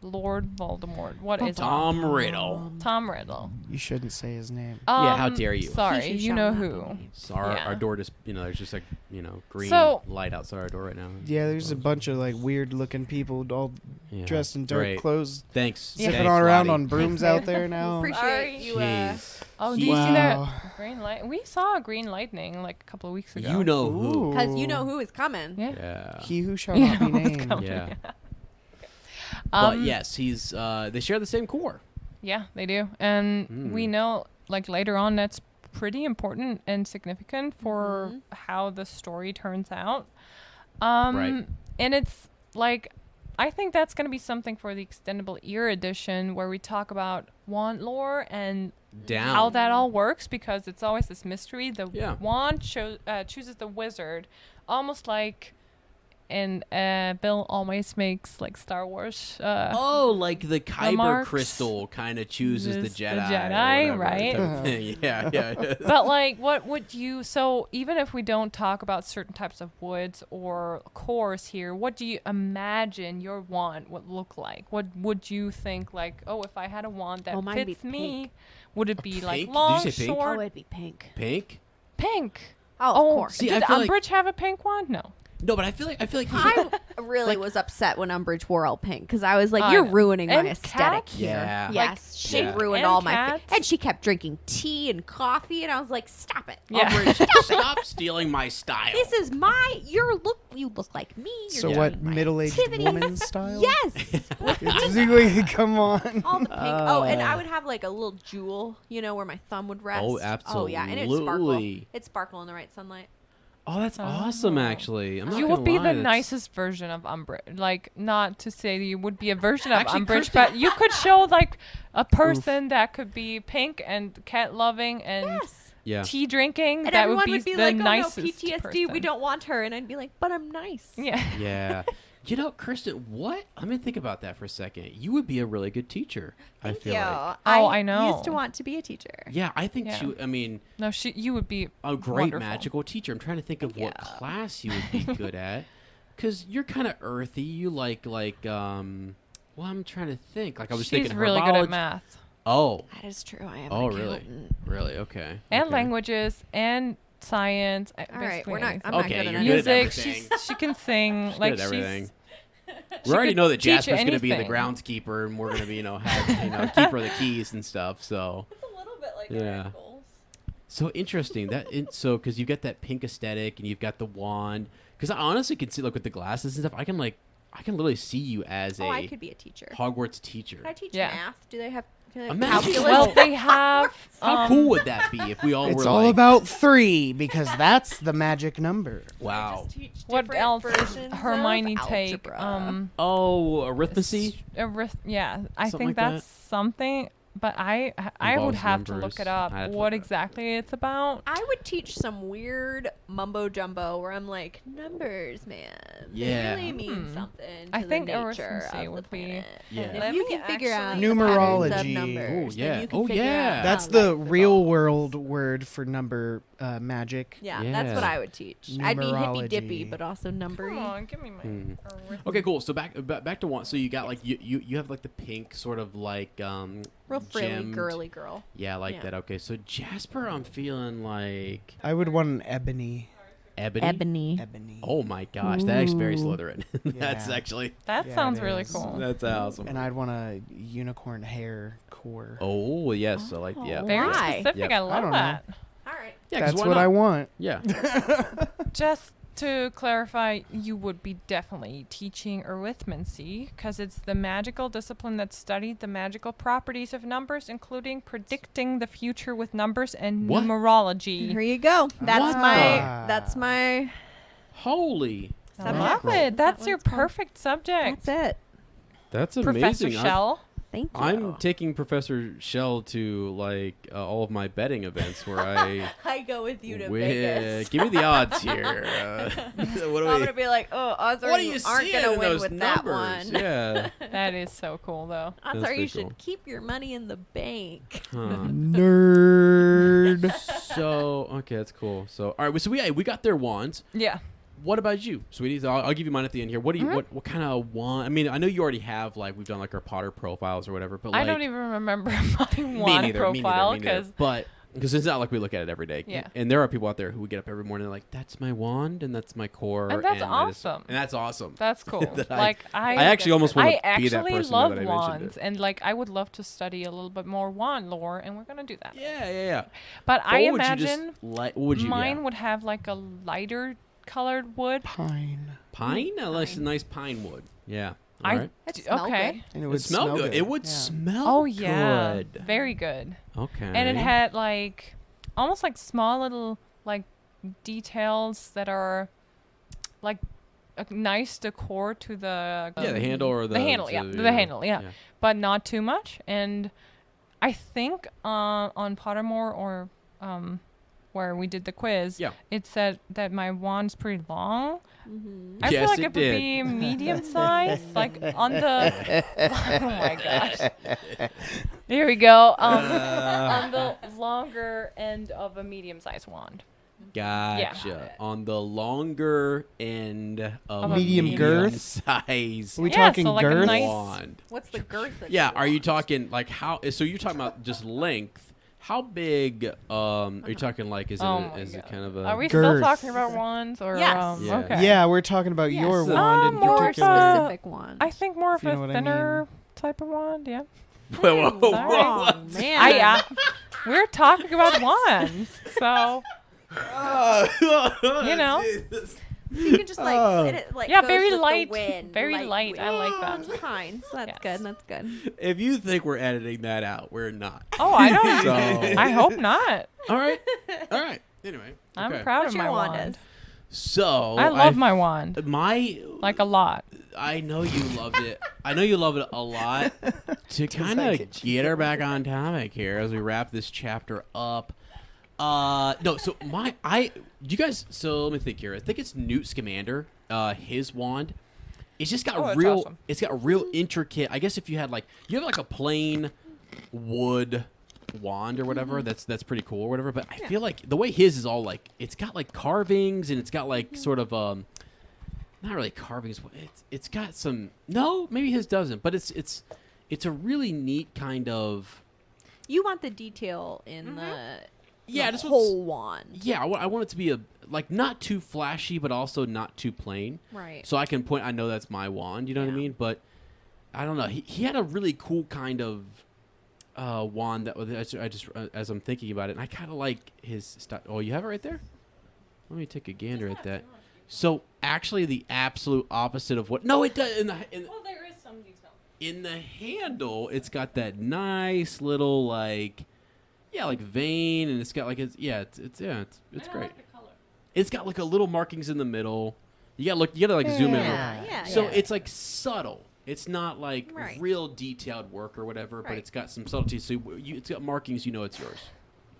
Lord Voldemort. What is Tom Riddle. it? Tom Riddle. You shouldn't say his name. Yeah, how dare you. Sorry, He you shall know not who. be. So our Yeah. door just there's just like green So- light outside our door right now. Yeah, there's a bunch of like weird looking people all Yeah. dressed in dark Great. clothes, Thanks. Yeah. zipping Thanks, on around Lottie. on brooms out there now. Appreciate Sorry. you. Jeez. Oh, do you see Wow. that green light? We saw a green lightning like a couple of weeks ago. You know who. Because you know who is coming. Yeah. Yeah. He who shall You not be know what's named. coming. Yeah. Um, But yes, he's they share the same core. Yeah, they do. And we Hmm. know, like, later on, that's pretty important and significant for how the story turns out. Right. And it's, like, I think that's going to be something for the extendable ear edition where we talk about wand lore and how that all works, because it's always this mystery. The wand chooses the wizard, almost like in Bill always makes like Star Wars. Like the Kyber remarks. crystal kind of chooses the Jedi. The Jedi, right? Type of thing. Yeah. But like, what would you? So even if we don't talk about certain types of woods or cores here, what do you imagine your wand would look like? What would you think? Like, oh, if I had a wand that fits me, would it be like long, Did you say pink? short? Oh, it'd be pink. Pink? Pink. Oh, of course. See, did I feel Umbridge have a pink wand? No. No, but I feel like I really was upset when Umbridge wore all pink because I was like, "You're ruining my aesthetic cats? here." Yeah. Yes, she Yeah. ruined And all my. cats? And she kept drinking tea and coffee, and I was like, "Stop it, Yeah. Umbridge! stop stealing my style. This is my. You look like me. You're So doing what, my middle-aged activities." woman style? Yes. Come on. All the pink. Oh, and I would have like a little jewel, where my thumb would rest. Oh, Oh, yeah, and it'd sparkle. absolutely. It'd sparkle in the right sunlight. Oh, that's awesome, actually. I'm not You gonna would be lie, the that's- nicest version of Umbridge. Like, not to say that you would be a version of Actually, Umbridge, Kristen- but you could show like a person that could be pink and cat loving and Yes. Yeah. tea drinking. And that everyone would be the like, "Oh no, nicest PTSD. person. We don't want her." And I'd be like, "But I'm nice." Yeah. Yeah. Kristen, what? Let me think about that for a second. You would be a really good teacher, I feel like. Oh, I know. Used to want to be a teacher. Yeah, I think Yeah. no, You would be a great wonderful. magical teacher. I'm trying to think of what Yeah. class you would be good at. Because you're kind of earthy. You I'm trying to think. Like, I was She's thinking really good at herbology. math Oh. That is true. I am. Oh, an really? accountant. Really? Okay. and okay. languages and science. All right, basically we're not. anything. I'm not Okay, good at you're any good of at that. Music. everything. She can sing. She's like good at everything. she's. We already could know that teach you Jasper's going to be the anything. groundskeeper, and we're going to be, have keeper of the keys and stuff. So, It's a little bit like Yeah. so interesting because you get that pink aesthetic, and you've got the wand. Because I honestly can see, with the glasses and stuff, I can literally see you as I a could be a teacher. Hogwarts teacher. Could I teach Yeah. math? Do they have Imagine- calculus? Well, they have. How cool would that be if we all It's were all about 3 because that's the magic number. Wow. Just teach What different else does versions Hermione of take? algebra. Oh, arithmetic? Yeah, I Something think like that's something. But I would Involves have to numbers. look it up. I'd have to What look it up. exactly it's about? I would teach some weird mumbo jumbo where I'm like, numbers, man. Yeah. They really mean something to I think the nature arithmetic of would the be- planet. Yeah. And Let if you me can figure out actually- the patterns of Numerology. numbers, Oh, then yeah. you can Oh, figure yeah. out That's how the life real evolves. world word for number magic. Yeah, Yeah. that's what I would teach. I'd be hippy dippy, Numerology. but also numbery. Come on, give me my. arithmetic. Okay, cool. So back to one. So you got you have the pink sort of Real frilly, gemmed- girly girl. Yeah, like Yeah. that. Okay, so Jasper, I'm feeling like I would want an ebony. ebony. Ebony. Oh my gosh, that is very Slytherin. That's Yeah. actually That Yeah, sounds it really is. cool. that's awesome. And I'd want a unicorn hair core. Oh yes, so yeah, Very Why? specific. Yep. I I love don't that. All right. yeah. 'Cause That's why what not? I want. Yeah. Just to clarify, you would be definitely teaching arithmancy because it's the magical discipline that studied the magical properties of numbers, including predicting the future with numbers and What? numerology. Here you go. That's What my. the- That's my. Holy. I love Mackerel. it. That's That your one's called- perfect subject. That's it. That's Professor amazing. Shell. Thank you. I'm taking Professor Shell to all of my betting events where I I go with you to Vegas. give me the odds here. What do I'm we? gonna be like, oh, odds are What are you you aren't seeing gonna in win those with that numbers? one. Yeah. That is so cool, though. Odds That's are you pretty cool. should keep your money in the bank. Huh. Nerd. So okay, that's cool. So all right, so we got their wands. Yeah. What about you, sweetie? So I'll give you mine at the end here. What do you what kind of wand? I mean, I know you already have we've done our Potter profiles or whatever, but I don't even remember my me wand neither, profile me neither. because But because it's not like we look at it every day. Yeah. And there are people out there who would get up every morning and they're like, "That's my wand and that's my core." And that's I just- awesome. and that's awesome. that's cool. That like I actually almost want I to be that actually person now love that I mentioned wands, it. and I would love to study a little bit more wand lore, and we're gonna do that. Yeah. But I what would you just imagine what would you? mine would have like a lighter colored wood. Pine. Pine? A nice pine wood. Yeah. I All right. It smell okay. good. And it It would would smell good. It would yeah. smell Oh yeah, good. very good. Okay. And it had almost like small little details that are like a nice decor to the the handle or the handle, the handle, but not too much. And I think on Pottermore or where we did the quiz, it said that my wand's pretty long. Mm-hmm. I feel like it would be medium size, like on the. Oh my gosh! Here we go. On the longer end of a medium-sized wand. Gotcha. Yeah. On the longer end of medium girth size. Are we talking so like girth? a nice, wand. What's the girth of Yeah, the are you wand? talking like how? So you're talking about just length. How big? Are you talking like? Is it kind of a? Are we girth. still talking about wands or? Yes. Yeah. Okay. Yeah, we're talking about Yes. your wand in more particular. specific wand. I think more of You know a what I thinner type of wand. Yeah. Whoa, whoa, Sorry. whoa. Oh, man. We're talking about wands, so you know. You can just let it Yeah, goes very with light, the wind, very light. I like that. It's fine. So that's Yes. good. That's good. If you think we're editing that out, we're not. Oh, I don't. So- I hope not. All right. All right. Anyway. I'm okay. proud What's of your my wand wand. is? So I love my wand, my. like a lot. I know you loved it. I know you love it a lot. To kind of get her back on topic here as we wrap this chapter up. No, so you guys. So let me think here. I think it's Newt Scamander. His wand. It's just got Oh, that's real. awesome. It's got real intricate. I guess if you had you have like a plain wood wand or whatever, that's pretty cool or whatever. But I feel like the way his is all it's got like carvings and it's got like sort of not really carvings. It's got some. No, maybe his doesn't. But it's a really neat kind of. You want the detail in the Just whole wand. Yeah, I want it to be not too flashy, but also not too plain. Right. So I can point. I know that's my wand. You know what I mean? But I don't know. He had a really cool kind of wand that I just as I'm thinking about it, and I kind of like his style. Oh, you have it right there. Let me take a gander at that. So actually, the absolute opposite of what? No, it does. Well, there is some detail. In the handle, it's got that nice little vein, and it's got it's great. It's got a little markings in the middle. You gotta zoom in. Yeah. So it's subtle. It's not Right. real detailed work or whatever, but Right. it's got some subtlety. So it's got markings. You know it's yours.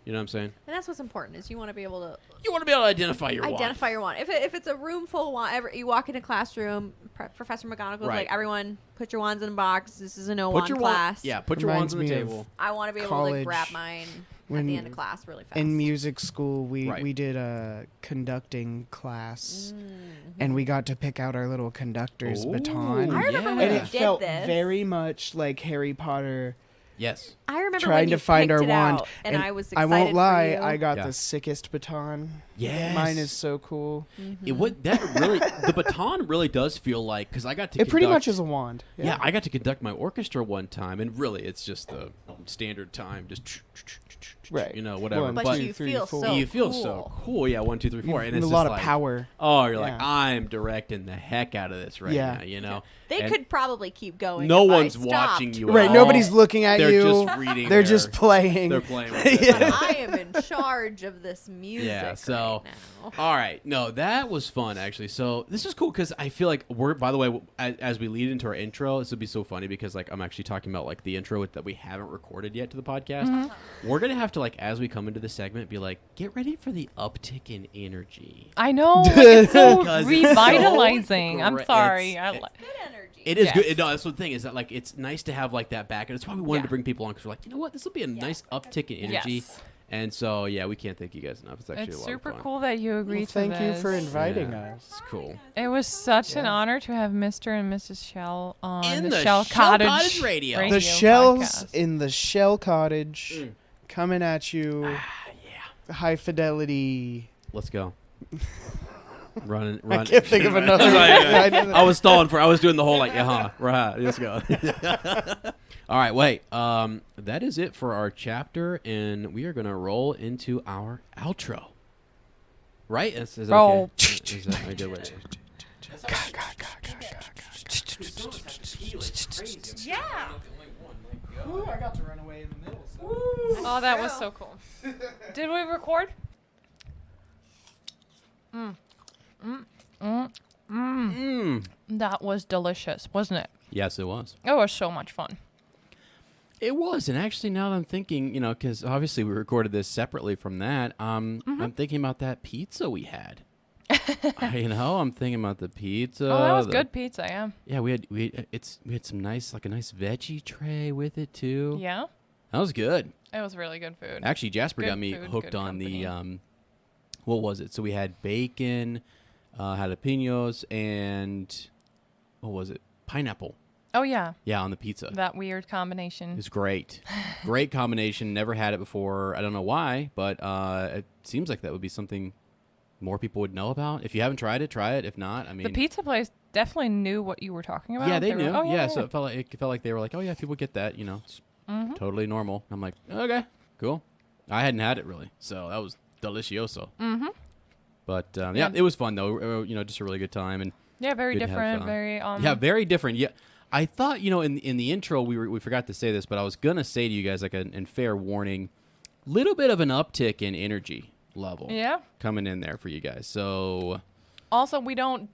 You know what I'm saying? And that's what's important is you want to be able to You want to be able to identify your wand. identify your wand. If it's a room full of wand, you walk in a classroom, Professor McGonagall's Right. like, everyone put your wands in a box. This is a no Put wand your class. put your wands Reminds on the me of table. I want to be able to college, grab mine at when the end of class really fast. In music school, Right. we did a conducting class, Mm-hmm. and we got to pick out our little conductor's Ooh, baton. I remember yeah. when and we it did felt this. very much like Harry Potter Yes. I remember trying when to you find our picked it wand. out, and I was I excited won't lie, for you. I got Yeah. the sickest baton. Yes. Mine is so cool. It would that really the baton really does feel like because I got to It pretty conduct- much is a wand. Yeah, I got to conduct my orchestra one time, and really, it's just the standard time, just Right. whatever. One, But but you three, feel four. so you feel so cool. Yeah, 1, 2, 3, 4, and a it's lot just of power. Oh, you're Yeah. like I'm directing the heck out of this right Yeah. now. You know, They And could probably keep going. No if I one's stopped. watching you. Right, at nobody's all. looking at They're you. just reading. They're just playing. They're playing. With it. But I am in charge of this music Yeah, so right now. all right, no, that was fun actually. So this is cool because I feel like we're. By the way, as we lead into our intro, this would be so funny because I'm actually talking about the intro that we haven't recorded yet to the podcast. Mm-hmm. We're gonna have to as we come into the segment, be like, get ready for the uptick in energy. I know. It's so Because it's so revitalizing. I'm great. sorry. It's- Good energy. It is Yes. good. No, that's the thing is that it's nice to have that back, and it's why we wanted Yeah. to bring people on because we're like, you know what, this will be a nice uptick in energy. Yes. And so yeah, we can't thank you guys enough. It's actually It's a lot super of fun. cool that you agreed Well, to thank you this. for inviting Yeah. us. It's cool. It was such an Yeah. honor to have Mr. and Mrs. Shell on In the the Shell Shell Cottage, Cottage Radio. The shells podcast. in the shell cottage coming at you. Yeah. High fidelity. Let's go. Run. I can't think of another. I was stalling I was doing the whole right. Let's go. All right, wait. That is it for our chapter, and we are gonna roll into our outro. Right? Is that Roll. okay? Is that, I did what? Yeah. Ooh, I got to run away in the middle. Oh, that was so cool. Did we record? That was delicious, wasn't it? Yes, it was. It was so much fun. It was, and actually, now that I'm thinking, because obviously we recorded this separately from that, I'm thinking about that pizza we had. I'm thinking about the pizza. Oh, that was good pizza, yeah. Yeah, we had some nice, like a nice veggie tray with it too. Yeah, That was good. it was really good food. Actually, Jasper Good got me food, hooked good on company. the what was it? So we had bacon, jalapenos, and what was it? Pineapple. Oh yeah, Yeah, on the pizza. that weird combination. It's great. Great combination. Never had it before. I don't know why, but it seems like that would be something more people would know about. If you haven't tried it, try it. If not, I mean, The pizza place definitely knew what you were talking about. yeah, they were knew. like, oh, yeah, so it felt like they were like, oh yeah, people get that. It's totally normal. I'm like, okay, cool. I hadn't had it really, so that was delicioso. Mm-hmm. But yeah, it was fun though. Just a really good time and yeah, very good to have different. fun. Very yeah, very different. Yeah. I thought, in the intro, we forgot to say this, but I was going to say to you guys, like, in fair warning, little bit of an uptick in energy level coming in there for you guys. So Also, we didn't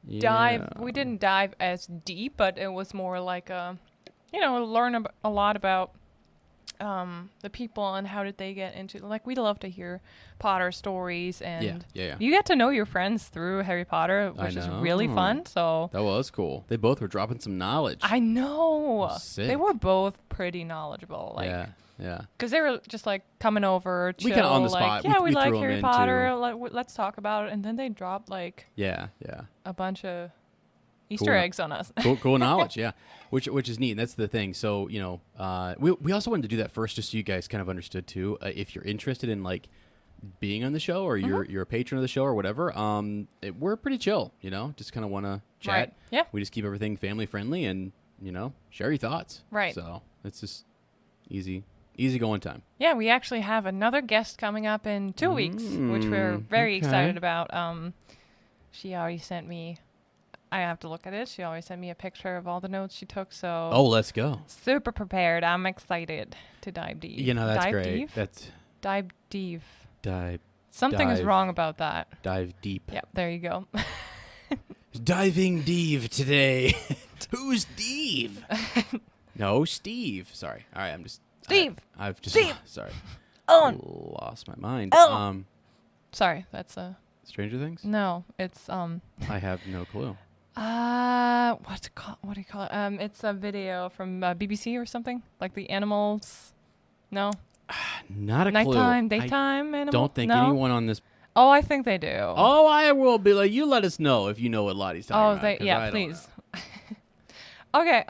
dive as deep, but it was more like learn a lot about the people and how did they get into, like, we love to hear Potter stories, and you get to know your friends through Harry Potter, which is really fun. So that was cool. They both were dropping some knowledge. I know. Sick. They were both pretty knowledgeable. Like, yeah. Because they were just like coming over, chill, we kind of on the spot. Yeah, we like threw 'em Harry in, Potter. too. Let's talk about it, and then they dropped like yeah, a bunch of Easter eggs on us. cool knowledge, yeah, which is neat. That's the thing. So we also wanted to do that first, just so you guys kind of understood too. If you're interested in like being on the show, or you're a patron of the show, or whatever, we're pretty chill. Just kind of want to chat. Right. Yeah. We just keep everything family friendly, and share your thoughts. Right. So it's just easy going time. Yeah, we actually have another guest coming up in 2 weeks, which we're very excited about. She already sent me. I have to look at it. She always sent me a picture of all the notes she took. So Let's go. Super prepared. I'm excited to dive deep. That's dive great. Deep? That's dive deep. dive Something is wrong about that. Dive deep. Yep, there you go. Diving Dave today. Who's Dave? No, Steve. Sorry. All right, I'm just Steve. I've just Steve. Sorry. Ellen. Lost my mind. Ellen. Sorry, that's Stranger Things? No, it's I have no clue. what's it called? What do you call it? It's a video from BBC or something, like the animals. No. Not a Nighttime, clue. daytime animal. Don't think no? anyone on this. Oh, I think they do. Oh, I will be like, you let us know if you know what Lottie's talking about. I don't please. Okay.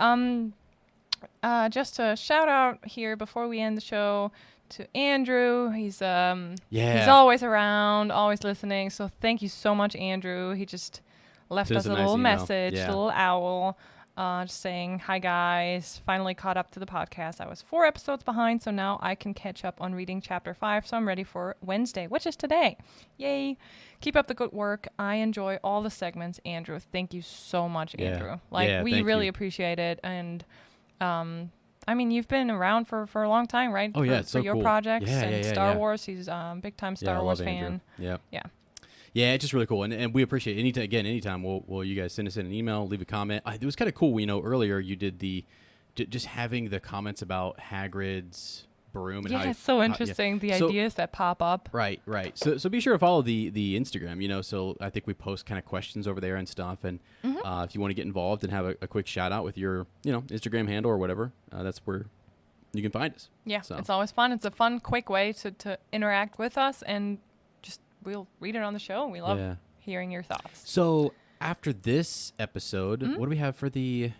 Just a shout out here before we end the show to Andrew. He's he's always around, always listening. So thank you so much, Andrew. He just left us a nice little email. message, Yeah. a little owl, just saying, hi guys, finally caught up to the podcast. I was 4 episodes behind, so now I can catch up on reading chapter 5, so I'm ready for Wednesday, which is today. Yay. Keep up the good work. I enjoy all the segments, Andrew. Thank you so much, Andrew. We really appreciate it. And I mean, you've been around for a long time, right? Oh, yeah, it's for so your cool. projects and Star yeah. Wars. He's a big-time Star I Wars love fan. Andrew. Yeah. Yeah. Yeah, it's just really cool, and we appreciate it. Anytime will you guys send us in an email, leave a comment. It was kind of cool. Earlier you did just having the comments about Hagrid's broom. And It's so interesting, the ideas that pop up. Right. So be sure to follow the Instagram. So I think we post kind of questions over there and stuff. And if you want to get involved and have a quick shout out with your Instagram handle or whatever, that's where you can find us. Yeah, so. It's always fun. It's a fun, quick way to interact with us, and we'll read it on the show. We love hearing your thoughts. So after this episode, what do we have for the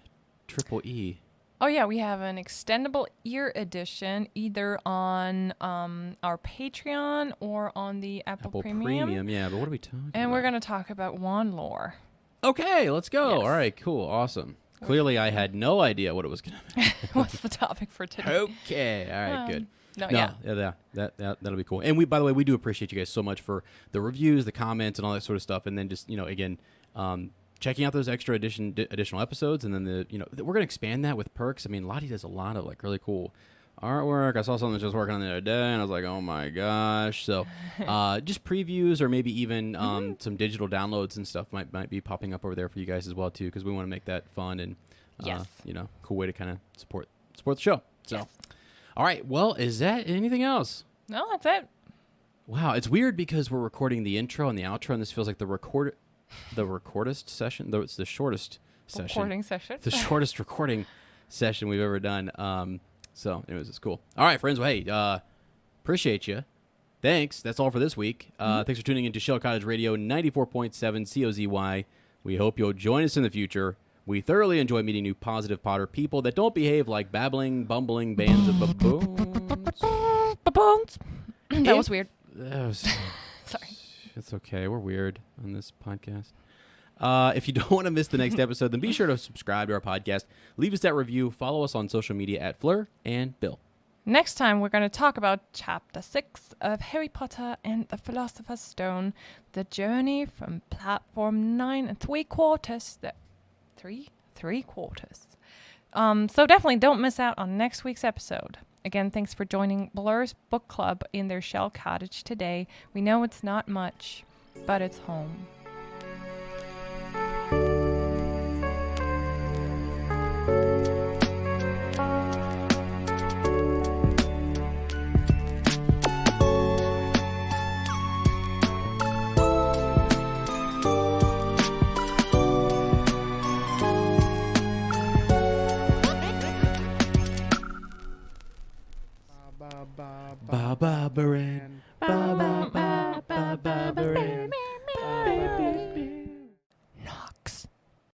Triple E? Oh, yeah, we have an extendable ear edition either on our Patreon or on the Apple Premium. Yeah, but what are we talking about? And we're going to talk about wand lore. Okay, let's go. Yes. All right, cool, awesome. Clearly, I had no idea what it was going to be. What's the topic for today? Okay, all right, good. That'll be cool. And by the way, we do appreciate you guys so much for the reviews, the comments, and all that sort of stuff. And then just again, checking out those extra additional episodes, and then we're gonna expand that with perks. I mean, Lottie does a lot of like really cool artwork. I saw something that was working on the other day, and I was like, oh my gosh. So just previews or maybe even some digital downloads and stuff might be popping up over there for you guys as well, too, because we want to make that fun and, cool way to kind of support the show. So, all right. Well, is that anything else? No, that's it. Wow. It's weird because we're recording the intro and the outro, and this feels like the recordist session. Though it's the shortest session. Recording session. The shortest recording session we've ever done. So, anyways, it's cool. All right, friends. Well, hey, appreciate you. Thanks. That's all for this week. Thanks for tuning into Shell Cottage Radio 94.7 COZY. We hope you'll join us in the future. We thoroughly enjoy meeting new positive Potter people that don't behave like babbling, bumbling bands of baboons. Baboons. That was weird. Sorry. It's okay. We're weird on this podcast. If you don't want to miss the next episode, then be sure to subscribe to our podcast. Leave us that review. Follow us on social media at fleurandbill. Next time, we're going to talk about Chapter 6 of Harry Potter and the Philosopher's Stone, the journey from platform 9 3/4. Three quarters. So definitely don't miss out on next week's episode. Again, thanks for joining Blur's Book Club in their Shell Cottage today. We know it's not much, but it's home. Ba ba ba.